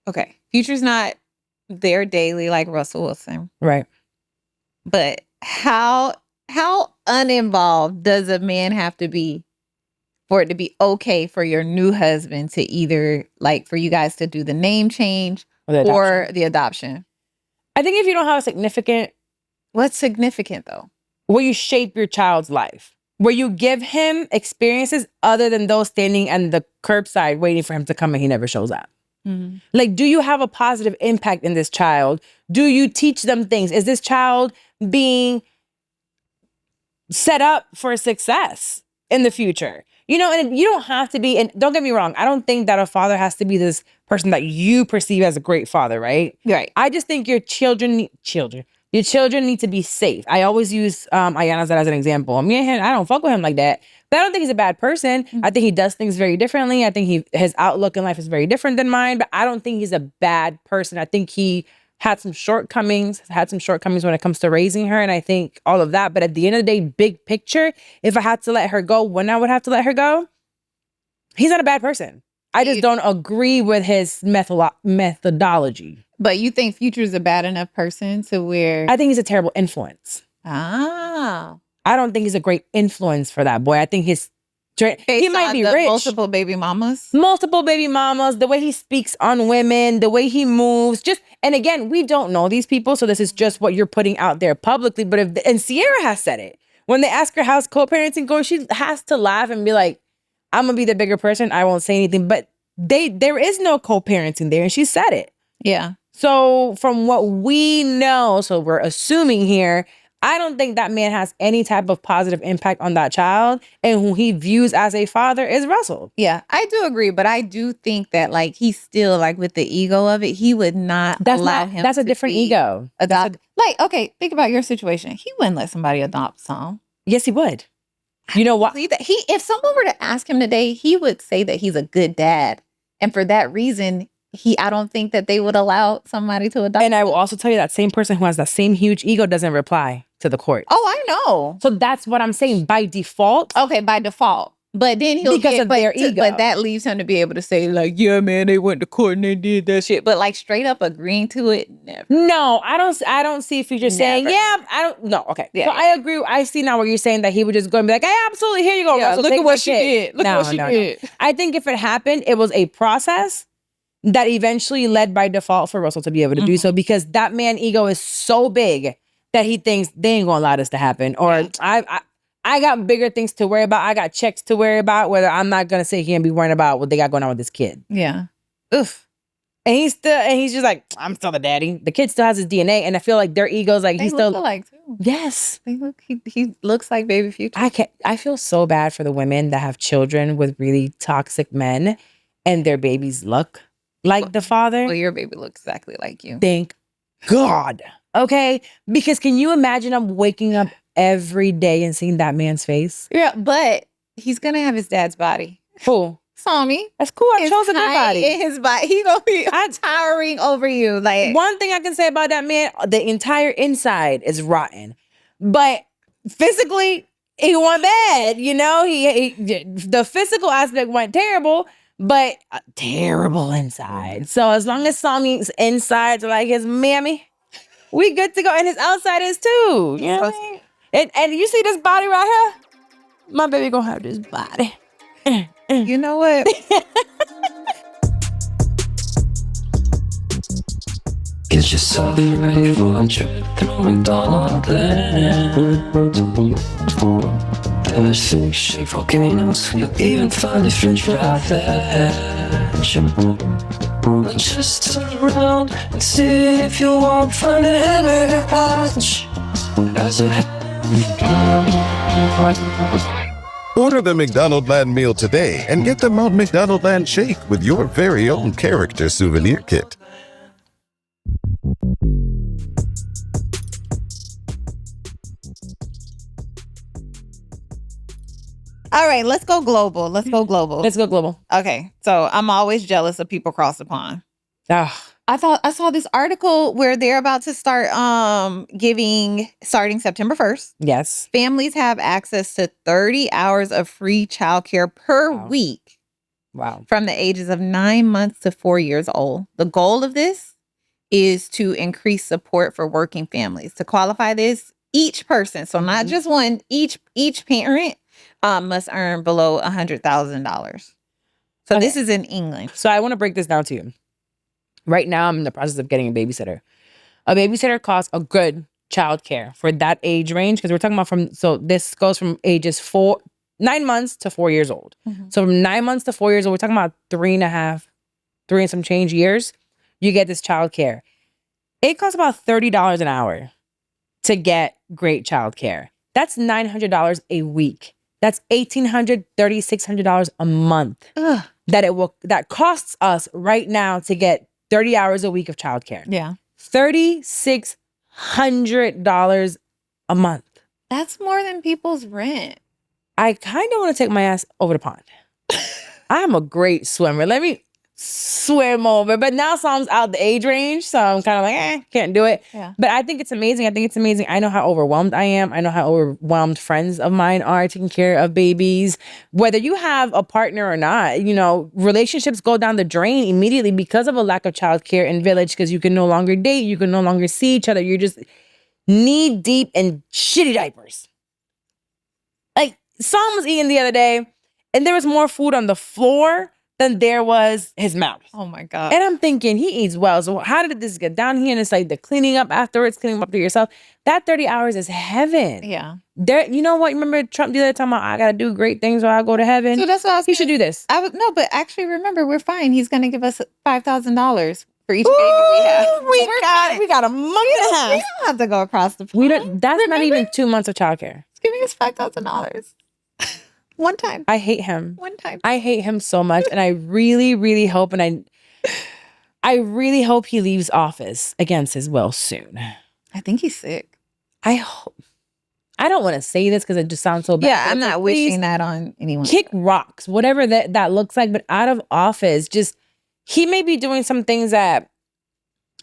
okay, future's not there daily like Russell Wilson. Right. But how uninvolved does a man have to be for it to be okay for your new husband to either like for you guys to do the name change or the adoption? I think if you don't have a significant. What's significant though? Where you shape your child's life. Where you give him experiences other than those standing on the curbside waiting for him to come and he never shows up. Mm-hmm. Like, do you have a positive impact in this child? Do you teach them things? Is this child being set up for success in the future? And you don't have to be, and don't get me wrong, I don't think that a father has to be this person that you perceive as a great father, right? Right. I just think your children need to be safe. I always use Ayana's as an example. Me and him, I don't fuck with him like that. But I don't think he's a bad person. Mm-hmm. I think he does things very differently. I think his outlook in life is very different than mine. But I don't think he's a bad person. I think he had some shortcomings when it comes to raising her. And I think all of that. But at the end of the day, big picture, if I had to let her go, when I would have to let her go, he's not a bad person. I just don't agree with his methodology. But you think Future's a bad enough person to where... I think he's a terrible influence. Ah. I don't think he's a great influence for that boy. I think his He might be rich. Multiple baby mamas. Multiple baby mamas, the way he speaks on women, the way he moves, and again, we don't know these people, so this is just what you're putting out there publicly. But and Ciara has said it. When they ask her how's co-parenting going, she has to laugh and be like, I'm gonna be the bigger person. I won't say anything. But there is no co-parenting there, and she said it. Yeah. So from what we know, so we're assuming here, I don't think that man has any type of positive impact on that child. And who he views as a father is Russell. Yeah, I do agree. But I do think that like he's still like with the ego of it. He would not allow him. That's a different ego. Adopt. Like, okay, think about your situation. He wouldn't let somebody adopt some. Yes, he would. You know what? If someone were to ask him today, he would say that he's a good dad. And for that reason, I don't think that they would allow somebody to adopt. And I will also tell you that same person who has that same huge ego doesn't reply to the court. Oh, I know. So that's what I'm saying. By default. Okay, by default. But then he'll because of their ego. But that leaves him to be able to say, like, yeah, man, they went to court and they did that shit. But like straight up agreeing to it, never. No, I don't see if you're just saying, yeah, I don't. No, okay. Yeah. So I agree. I see now what you're saying, that he would just go and be like, hey, absolutely, here you go. Yeah, Russell, look at what she did. Look at what she did. I think if it happened, it was a process that eventually led by default for Russell to be able to do so, because that man ego is so big that he thinks they ain't gonna allow this to happen. Or I got bigger things to worry about. I got checks to worry about, whether I'm not going to sit here and be worrying about what they got going on with this kid. Yeah. Oof. And he's just like, I'm still the daddy. The kid still has his DNA. And I feel like their egos, like he's still like too. Yes. He looks like baby future. I feel so bad for the women that have children with really toxic men and their babies look like the father. Well, your baby looks exactly like you. Thank God. Okay? Because can you imagine I'm waking up every day and seeing that man's face? Yeah, but he's gonna have his dad's body. Who? Sami. That's cool. I chose a good body. In his body. He gonna be towering over you. Like, one thing I can say about that man, the entire inside is rotten. But physically, he went bad. You know, he the physical aspect went terrible, but terrible inside. So as long as Sami's insides are like his mammy, we good to go. And his outside is too. You know what I mean? And you see this body right here? My baby gonna have this body. You know what? Get yourself ready for a trip through McDonald's There's fish, shake volcanoes. You'll even find a french fry there. Just turn around and see if you won't find a hammer punch. As a Order the McDonaldland meal today and get the Mount McDonaldland shake with your very own character souvenir kit. All right, let's go global. Let's go global. Let's go global. Okay, so I'm always jealous of people across the pond. Ah. I saw this article where they're about to start giving, starting September 1st. Yes. Families have access to 30 hours of free childcare per week. Wow. From the ages of 9 months to 4 years old. The goal of this is to increase support for working families. To qualify this, each person, so not just one, each parent must earn below $100,000. So this is in England. So I want to break this down to you. Right now, I'm in the process of getting a babysitter. A babysitter costs a good childcare for that age range, because we're talking about so this goes from ages 9 months to 4 years old. Mm-hmm. So from 9 months to 4 years old, we're talking about 3 and some change years, you get this childcare. It costs about $30 an hour to get great childcare. That's $900 a week. That's $1,800, $3,600 a month. Ugh. That costs us right now to get 30 hours a week of childcare. Yeah. $3,600 a month. That's more than people's rent. I kind of want to take my ass over the pond. I'm a great swimmer. Let me swim over. But now Sam's out the age range, so I'm kind of like, can't do it. Yeah. But I think it's amazing. I know how overwhelmed I am. I know how overwhelmed friends of mine are taking care of babies. Whether you have a partner or not, relationships go down the drain immediately because of a lack of childcare in village, because you can no longer date, you can no longer see each other. You're just knee deep in shitty diapers. Like Sam was eating the other day, and there was more food on the floor than there was his mouth. Oh my God. And I'm thinking, he eats well. So how did this get down here? And it's like the cleaning up afterwards, cleaning up to yourself. That 30 hours is heaven. Yeah. There, you know what? Remember Trump the other time, I got to do great things or I'll go to heaven? So that's what I was He should do this. No, but actually remember, we're fine. He's going to give us $5,000 for each baby we have. We got a month and a half. We don't have to go across the pond. We don't. That's not even 2 months of childcare. He's giving us $5,000. One time. I hate him. One time. I hate him so much, and I really, really hope, I really hope he leaves office against his will soon. I think he's sick. I hope. I don't want to say this because it just sounds so bad. Yeah, I'm not Please wishing that on anyone. kick rocks, whatever that looks like, but out of office, just he may be doing some things that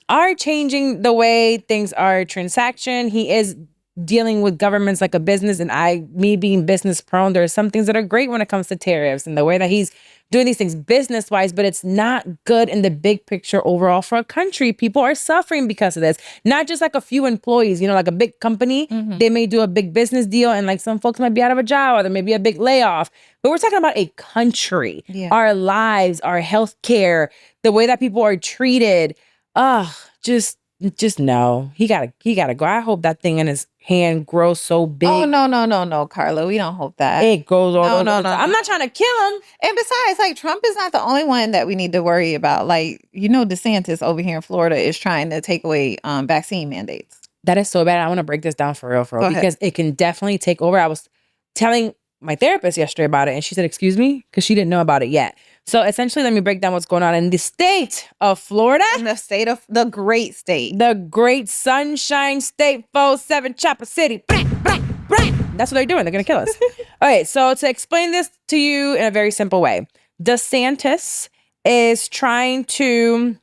are changing the way things are transaction. He is dealing with governments like a business, and me being business prone, there are some things that are great when it comes to tariffs and the way that he's doing these things business wise, but it's not good in the big picture overall for a country. People are suffering because of this, not just like a few employees, like a big company, they may do a big business deal and like some folks might be out of a job or there may be a big layoff, but we're talking about a country, our lives, our healthcare, the way that people are treated. Just no. He gotta go. I hope that thing in his hand grows so big. Oh, no, Carla. We don't hope that. It goes all No. I'm not trying to kill him. And besides, like, Trump is not the only one that we need to worry about. Like, DeSantis over here in Florida is trying to take away vaccine mandates. That is so bad. I want to break this down for real, because it can definitely take over. I was telling my therapist yesterday about it, and she said, excuse me, because she didn't know about it yet. So essentially, let me break down what's going on in the state of Florida. In the great state. The great Sunshine State, 47 Chopper City. That's what they're doing. They're going to kill us. Okay, so to explain this to you in a very simple way, DeSantis is trying to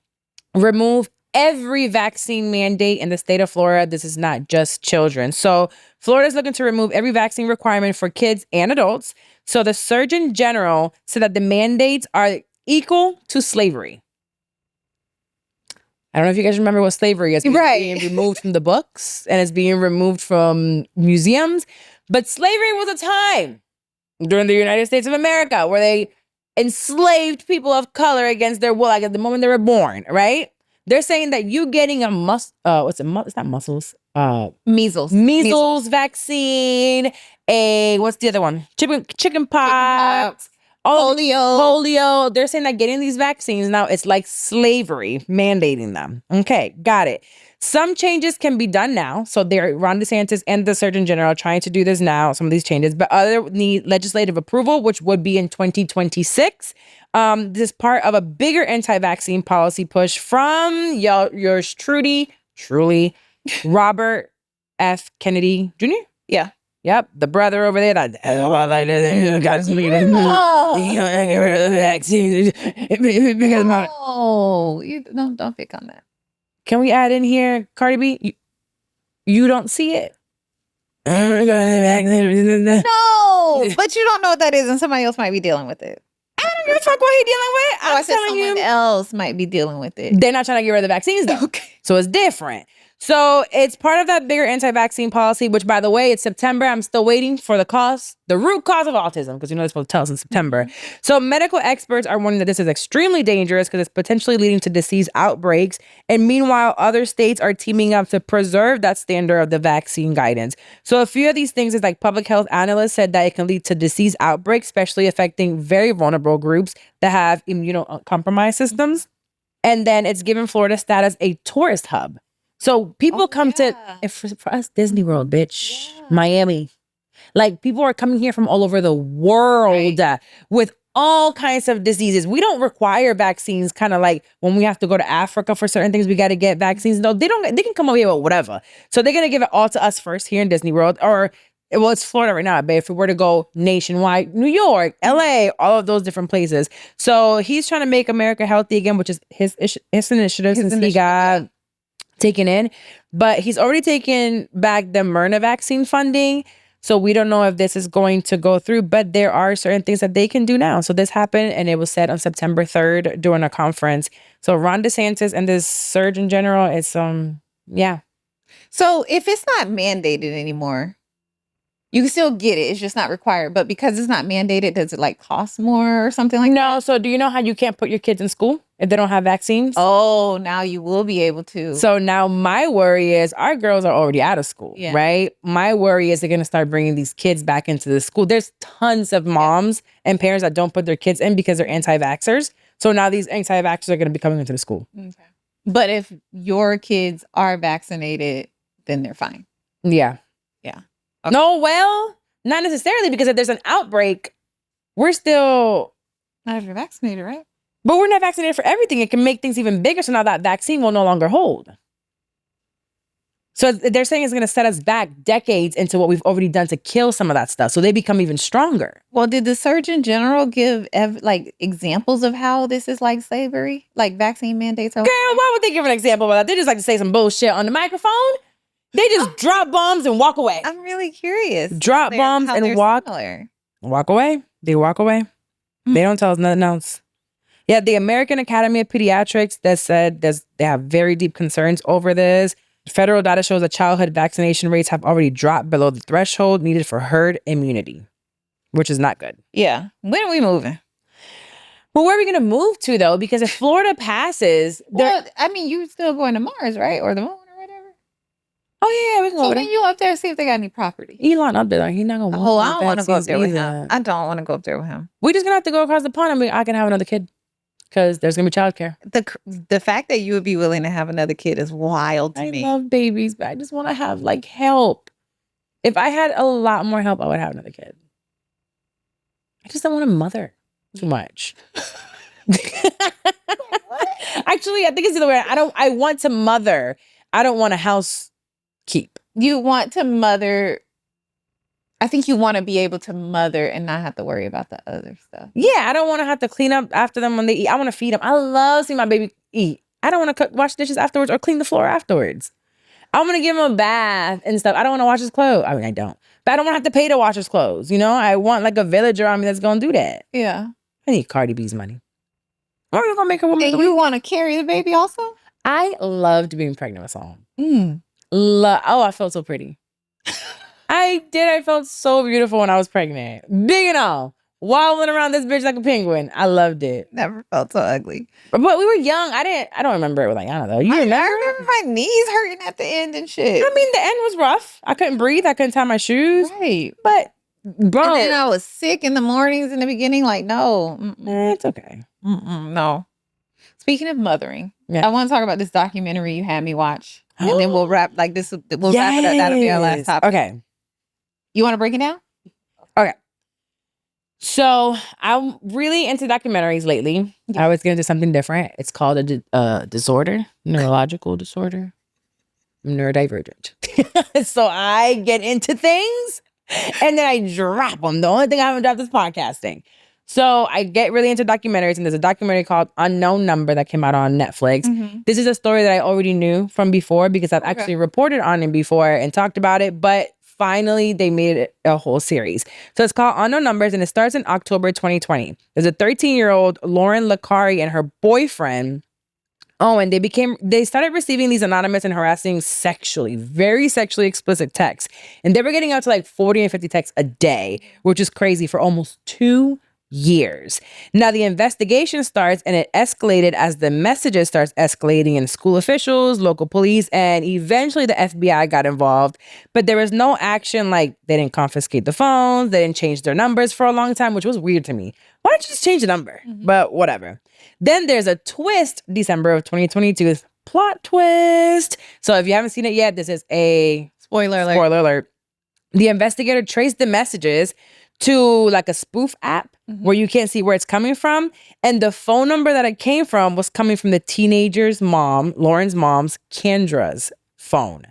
remove every vaccine mandate in the state of Florida. This is not just children. So Florida is looking to remove every vaccine requirement for kids and adults. So the Surgeon General said that the mandates are equal to slavery. I don't know if you guys remember what slavery is. Right. It's being removed from the books and it's being removed from museums. But slavery was a time during the United States of America where they enslaved people of color against their will, like at the moment they were born, right? They're saying that you getting a it's not muscles. Measles vaccine, what's the other one? Chicken pox. Polio. They're saying that getting these vaccines now, it's like slavery, mandating them. Okay, got it. Some changes can be done now. So Ron DeSantis and the Surgeon General are trying to do this now, some of these changes, but other need legislative approval, which would be in 2026. This is part of a bigger anti-vaccine policy push from yours truly, Robert F. Kennedy Jr.? Yeah. Yep, the brother over there. Get rid of the vaccine. Oh, you don't pick on that. Can we add in here, Cardi B? You don't see it? No, but you don't know what that is, and somebody else might be dealing with it. I don't give a fuck what he dealing with. I said someone else might be dealing with it. They're not trying to get rid of the vaccines, though. Okay. So it's different. So it's part of that bigger anti-vaccine policy, which, by the way, it's September. I'm still waiting for the root cause of autism, because they're supposed to tell us in September. So medical experts are warning that this is extremely dangerous because it's potentially leading to disease outbreaks. And meanwhile, other states are teaming up to preserve that standard of the vaccine guidance. So a few of these things is like public health analysts said that it can lead to disease outbreaks, especially affecting very vulnerable groups that have immunocompromised systems. And then it's given Florida status a tourist hub. So people come to, for us, Disney World, bitch, Miami. Like, people are coming here from all over the world with all kinds of diseases. We don't require vaccines, kind of like when we have to go to Africa for certain things, we got to get vaccines. No, they can come over here with whatever. So they're going to give it all to us first here in Disney World, it's Florida right now, but if we were to go nationwide, New York, LA, all of those different places. So he's trying to make America healthy again, which is his initiative since he got taken in, but he's already taken back the Myrna vaccine funding. So we don't know if this is going to go through, but there are certain things that they can do now. So this happened, and it was said on September 3rd during a conference. So Ron DeSantis and this Surgeon General is, So if it's not mandated anymore, You can still get it. It's just not required. But because it's not mandated, does it like cost more or something like that? No, so do you know how you can't put your kids in school if they don't have vaccines? Oh, now you will be able to. So now my worry is our girls are already out of school, Yeah. right? My worry is they're going to start bringing these kids back into the school. There's tons of moms and parents that don't put their kids in because they're anti-vaxxers. So now these anti-vaxxers are going to be coming into the school. Okay. But if your kids are vaccinated, then they're fine. Yeah. Yeah. Okay. No, well, not necessarily, because if there's an outbreak, we're still... Not if you're vaccinated, right? But we're not vaccinated for everything. It can make things even bigger. So now that vaccine will no longer hold. So they're saying it's going to set us back decades into what we've already done to kill some of that stuff. So they become even stronger. Well, did the Surgeon General give like examples of how this is like slavery? Like vaccine mandates? Girl, why would they give an example of that? They just like to say some bullshit on the microphone. They just drop bombs and walk away. I'm really curious. Drop bombs how and they're walk. similar. Walk away. They walk away. They don't tell us nothing else. Yeah, the American Academy of Pediatrics that said they have very deep concerns over this. Federal data shows that childhood vaccination rates have already dropped below the threshold needed for herd immunity, which is not good. Yeah. When are we moving? But where are we going to move to, though? Because if Florida passes... Well, I mean, you're still going to Mars, right? Or the moon or whatever. Oh, yeah, we can go So over when there. you up there, see if they got any property. Elon up there. He's not going to Oh, I don't want to go up there with him. I don't want to go up there with him. We're just going to have to go across the pond and I can have another kid. Because there's going to be childcare. The fact that you would be willing to have another kid is wild to me. I love babies, but I just want to have like help. If I had a lot more help, I would have another kid. I just don't want to mother too much. Actually, I think it's the other way. I want to mother. I don't want a house keep. You want to mother. I think you want to be able to mother and not have to worry about the other stuff. Yeah, I don't want to have to clean up after them when they eat. I want to feed them. I love seeing my baby eat. I don't want to wash dishes afterwards or clean the floor afterwards. I want to give him a bath and stuff. I don't want to wash his clothes. I mean, I don't. But I don't want to have to pay to wash his clothes. You know, I want like a villager on me that's going to do that. Yeah. I need Cardi B's money. Or you going to make her woman. And you want to carry the baby also? I loved being pregnant with Saul. Mm. Oh, I felt so pretty. I did. I felt so beautiful when I was pregnant. Big and all. Wobbling around this bitch like a penguin. I loved it. Never felt so ugly. But we were young. I don't remember it with Ayana though. You remember? I remember my knees hurting at the end and shit. I mean, the end was rough. I couldn't breathe. I couldn't tie my shoes. Right. But, bro. And then I was sick in the mornings in the beginning. Like, no. It's okay. No. Speaking of mothering, Yeah. I want to talk about this documentary you had me watch. And then we'll wrap, like this, we'll wrap it up. That'll be our last topic. Okay. You want to break it down? Okay. So I'm really into documentaries lately. Yeah. I was going to do something different. It's called a disorder, neurological disorder. I'm neurodivergent. So I get into things and then I drop them. The only thing I haven't dropped is podcasting. So I get really into documentaries, and there's a documentary called Unknown Number that came out on Netflix. Mm-hmm. This is a story that I already knew from before because I've actually reported on it before and talked about it, but finally they made it a whole series. So it's called Unknown Numbers, and it starts in October 2020. There's a 13-year-old Lauren Licari and her boyfriend. Oh, and they started receiving these anonymous and harassing very sexually explicit texts. And they were getting out to like 40 and 50 texts a day, which is crazy for almost 2 years. Now the investigation starts and it escalated as the messages starts escalating in school officials, local police, and eventually the FBI got involved. But there was no action, like they didn't confiscate the phones, they didn't change their numbers for a long time, which was weird to me. Why don't you just change the number? Mm-hmm. But whatever. Then there's a twist, December of 2022, plot twist. So if you haven't seen it yet, this is a Spoiler alert. Spoiler alert. The investigator traced the messages to like a spoof app where you can't see where it's coming from. And the phone number that it came from was coming from the teenager's mom, Lauren's mom's, Kendra's phone.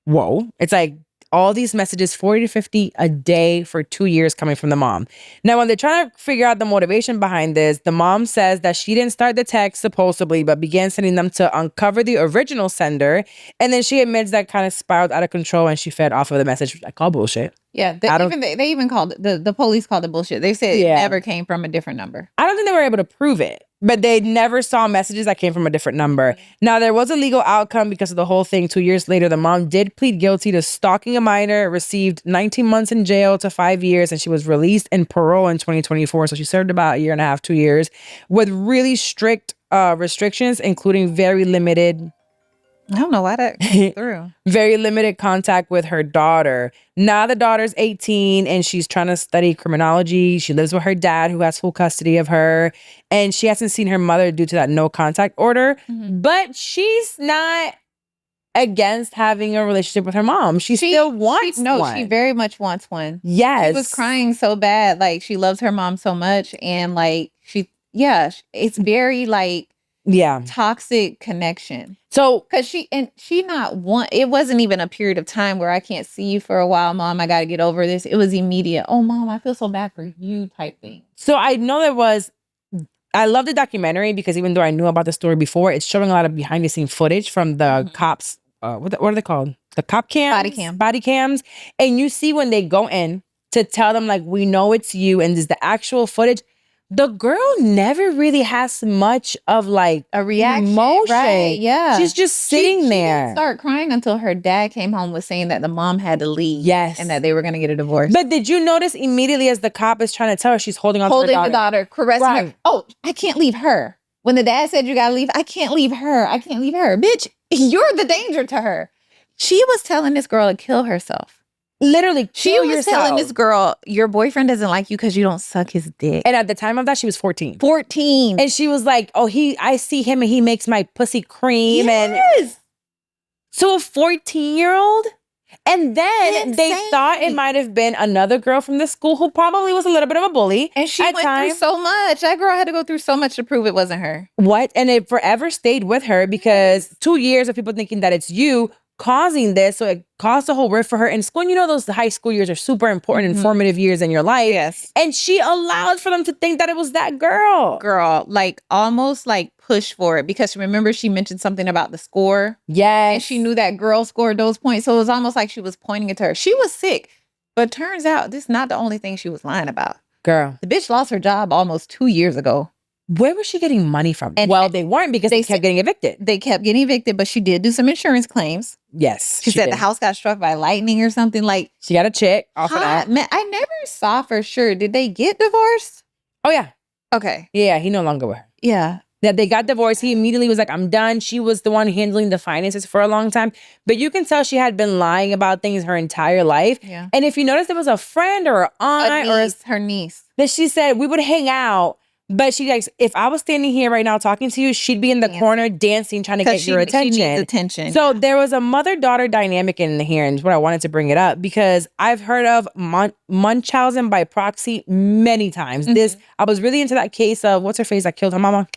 Whoa. It's like all these messages, 40 to 50 a day for 2 years coming from the mom. Now, when they're trying to figure out the motivation behind this, the mom says that she didn't start the text supposedly, but began sending them to uncover the original sender. And then she admits that kind of spiraled out of control and she fed off of the message, which I call bullshit. Yeah, they even called it, the police called it bullshit. They said it never came from a different number. I don't think they were able to prove it, but they never saw messages that came from a different number. Now, there was a legal outcome because of the whole thing. 2 years later, the mom did plead guilty to stalking a minor, received 19 months in jail to 5 years, and she was released in parole in 2024. So she served about a year and a half, 2 years, with really strict restrictions, including very limited... I don't know why that came through. Very limited contact with her daughter. Now the daughter's 18 and she's trying to study criminology. She lives with her dad who has full custody of her. And she hasn't seen her mother due to that no contact order. But she's not against having a relationship with her mom. She still wants one. She very much wants one. Yes. She was crying so bad. Like, she loves her mom so much. And like, it's very like, toxic connection. So, because it wasn't even a period of time where I can't see you for a while, Mom, I got to get over this. It was immediate. Oh, Mom, I feel so bad for you type thing. So I know I love the documentary because even though I knew about the story before, it's showing a lot of behind the scene footage from the cops. What are they called? The cop cams? Body cams. And you see when they go in to tell them like, we know it's you. And there's the actual footage. The girl never really has much of like a reaction, emotion. Right? Yeah, she's just sitting there. She didn't start crying until her dad came home was saying that the mom had to leave. Yes, and that they were going to get a divorce. But did you notice immediately as the cop is trying to tell her, she's holding on to the daughter, caressing her. Oh, I can't leave her. When the dad said you got to leave, I can't leave her. I can't leave her. Bitch, you're the danger to her. She was telling this girl to kill herself. Literally, she was telling this girl, your boyfriend doesn't like you because you don't suck his dick. And at the time of that, she was 14. 14. And she was like, oh, I see him and he makes my pussy cream. Yes. And so a 14-year-old? And then they thought it might have been another girl from the school who probably was a little bit of a bully. And she went through so much. That girl had to go through so much to prove it wasn't her. What? And it forever stayed with her because 2 years of people thinking that it's you causing this. So it caused a whole rift for her in school. And you know, those high school years are super important and formative years in your life. Yes. And she allowed for them to think that it was that girl. Like almost like push for it because remember she mentioned something about the score. Yes. And she knew that girl scored those points. So it was almost like she was pointing it to her. She was sick. But turns out this is not the only thing she was lying about. Girl. The bitch lost her job almost 2 years ago. Where was she getting money from? And they weren't because they kept getting evicted. They kept getting evicted, but she did do some insurance claims. Yes. She said the house got struck by lightning or something. Like, she got a check off of that. Man, I never saw for sure. Did they get divorced? Oh, yeah. Okay. Yeah, he no longer with her. Yeah. That they got divorced. He immediately was like, I'm done. She was the one handling the finances for a long time. But you can tell she had been lying about things her entire life. Yeah. And if you notice, there was a friend or an aunt her niece that she said we would hang out. But she like, if I was standing here right now talking to you, she'd be in the corner dancing, trying to get your attention. She needs attention. So there was a mother-daughter dynamic in here, and what I wanted to bring it up because I've heard of Munchausen by proxy many times. I was really into that case of what's her face that killed her mama.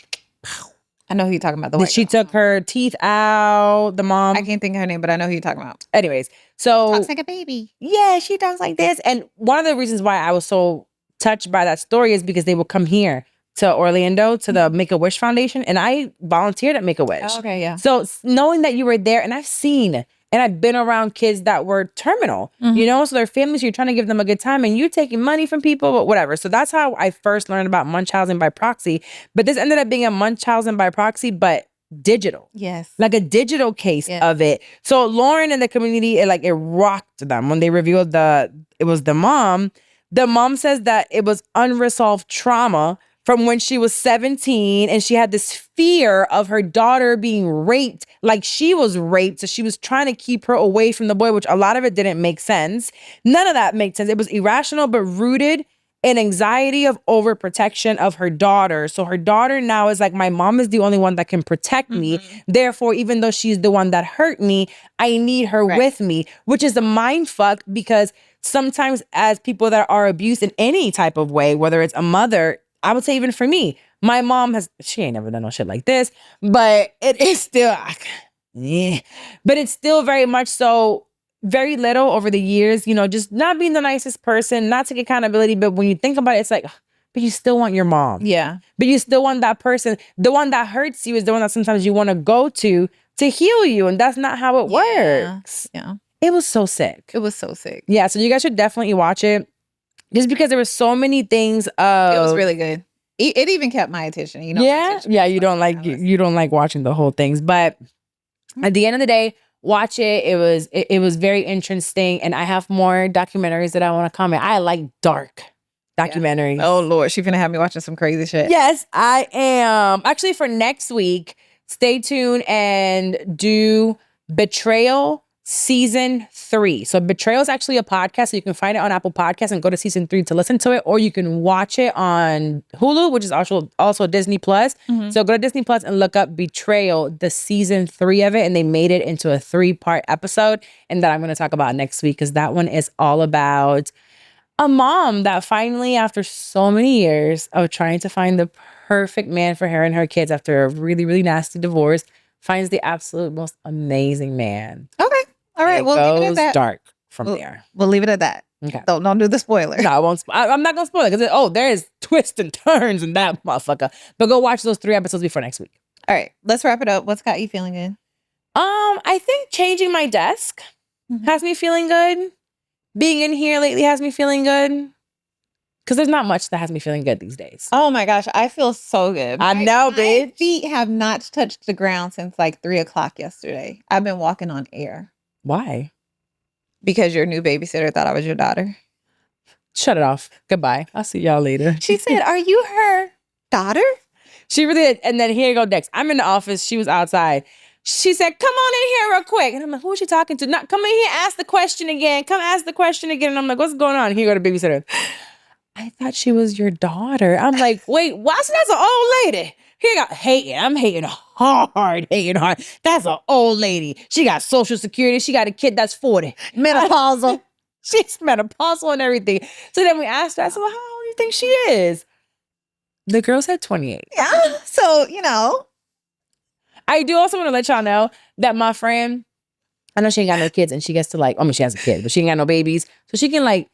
I know who you're talking about. The white she girl. took her teeth out. The mom. I can't think of her name, but I know who you're talking about. Anyways, so talks like a baby. Yeah, she talks like this. And one of the reasons why I was so touched by that story is because they would come here to Orlando to the Make-A-Wish Foundation, and I volunteered at Make-A-Wish. Oh, okay, yeah. So knowing that you were there, and I've seen and I've been around kids that were terminal, you know, so their families, you're trying to give them a good time, and you're taking money from people, but whatever. So that's how I first learned about Munchausen by proxy. But this ended up being a Munchausen by proxy, but digital. Yes. Like a digital case of it. So Lauren and the community, it rocked them when they revealed it was the mom. The mom says that it was unresolved trauma from when she was 17, and she had this fear of her daughter being raped, like she was raped. So she was trying to keep her away from the boy, which a lot of it didn't make sense. None of that made sense. It was irrational, but rooted in anxiety of overprotection of her daughter. So her daughter now is like, my mom is the only one that can protect me. Therefore, even though she's the one that hurt me, I need her with me, which is a mind fuck because sometimes as people that are abused in any type of way, whether it's a mother, I would say even for me, my mom she ain't never done no shit like this, but it is still, but it's still very much so, very little over the years, you know, just not being the nicest person, not taking accountability. But when you think about it, it's like, but you still want your mom. Yeah. But you still want that person. The one that hurts you is the one that sometimes you want to go to heal you. And that's not how it works. Yeah. It was so sick. It was so sick. Yeah, so you guys should definitely watch it. Just because there were so many things It was really good. It even kept my attention. You know. yeah, you don't like watching the whole things, but at the end of the day, watch it. It was very interesting, and I have more documentaries that I want to comment. I like dark documentaries. Oh Lord, she's gonna have me watching some crazy shit. Yes, I am. Actually, for next week, stay tuned and do Betrayal Season 3. So Betrayal is actually a podcast, so you can find it on Apple Podcasts and go to Season 3 to listen to it, or you can watch it on Hulu, which is also Disney Plus. So go to Disney Plus and look up Betrayal, the Season 3 of it, and they made it into a 3-part episode, and that I'm going to talk about next week, because that one is all about a mom that finally, after so many years of trying to find the perfect man for her and her kids after a really, really nasty divorce, finds the absolute most amazing man. Okay. All right. We'll leave it at that. Dark from there. We'll leave it at that. Okay. Don't do the spoiler. No, I won't. I'm not gonna spoil it because there is twists and turns in that motherfucker. But go watch those 3 episodes before next week. All right. Let's wrap it up. What's got you feeling good? I think changing my desk has me feeling good. Being in here lately has me feeling good. Because there's not much that has me feeling good these days. Oh my gosh, I feel so good. I know, My bitch. feet have not touched the ground since like 3:00 yesterday. I've been walking on air. Why? Because your new babysitter thought I was your daughter. Shut it off. Goodbye. I'll see y'all later. She said, "Are you her daughter?" She really did. And then here you go next. I'm in the office. She was outside. She said, "Come on in here real quick." And I'm like, who is she talking to? Not come in here, ask the question again. Come ask the question again. And I'm like, what's going on? Here you go to babysitter. I thought she was your daughter. I'm like, wait, why? That's an old lady. Here you go. Hating. I'm hating hard. That's an old lady. She got Social Security. She got a kid that's 40. Menopausal. She's menopausal and everything. So then we asked her, I said, well, how old do you think she is? The girl said 28. Yeah. So, I do also want to let y'all know that my friend, I know she ain't got no kids and she gets to she has a kid, but she ain't got no babies. So she can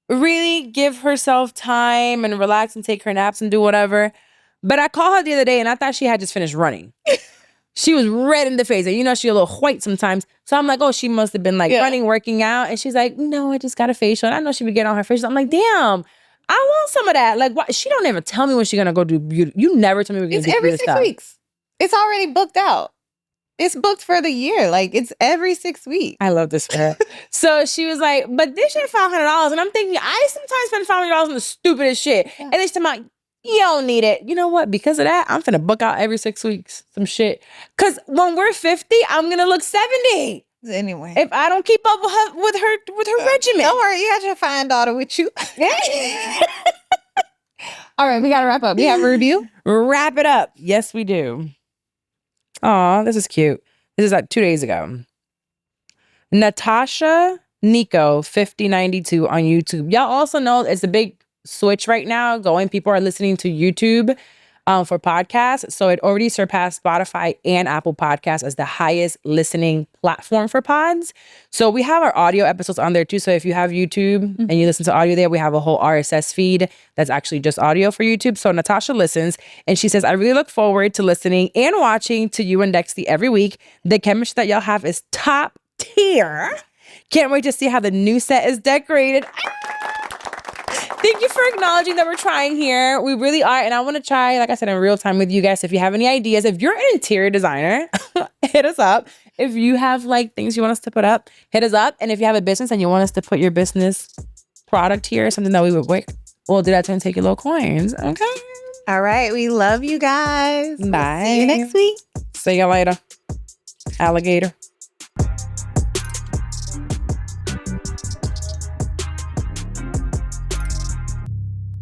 really give herself time and relax and take her naps and do whatever. But I called her the other day and I thought she had just finished running. She was red in the face. And she's a little white sometimes. So I'm like, oh, she must have been running, working out. And she's like, no, I just got a facial. And I know she would get on her facial. I'm like, damn, I want some of that. Why? She don't ever tell me when she's going to go do beauty. You never tell me we're going to do beauty stuff. It's every 6 weeks. It's already booked out. It's booked for the year. It's every 6 weeks. I love this for her. So she was like, but this shit $500. And I'm thinking, I sometimes spend $500 on the stupidest shit. Yeah. And then she's like, you don't need it. You know what? Because of that, I'm finna book out every 6 weeks some shit. Because when we're 50, I'm going to look 70. Anyway. If I don't keep up with her regimen. Don't worry. You got your fine daughter with you. All right. We got to wrap up. You have a review? Wrap it up. Yes, we do. Aw, this is cute. This is 2 days ago. Natasha Nico 5092 on YouTube. Y'all also know it's a big switch right now going. People are listening to YouTube for podcasts. So it already surpassed Spotify and Apple Podcasts as the highest listening platform for pods. So we have our audio episodes on there too. So if you have YouTube and you listen to audio there, we have a whole RSS feed that's actually just audio for YouTube. So Natasha listens and she says, I really look forward to listening and watching to you and Dexty every week. The chemistry that y'all have is top tier. Can't wait to see how the new set is decorated. Thank you for acknowledging that we're trying here. We really are. And I want to try, like I said, in real time with you guys. If you have any ideas, if you're an interior designer, hit us up. If you have things you want us to put up, hit us up. And if you have a business and you want us to put your business product here, something that we would work, we'll do that to and take your little coins. Okay. All right. We love you guys. Bye. See you next week. See you later. Alligator.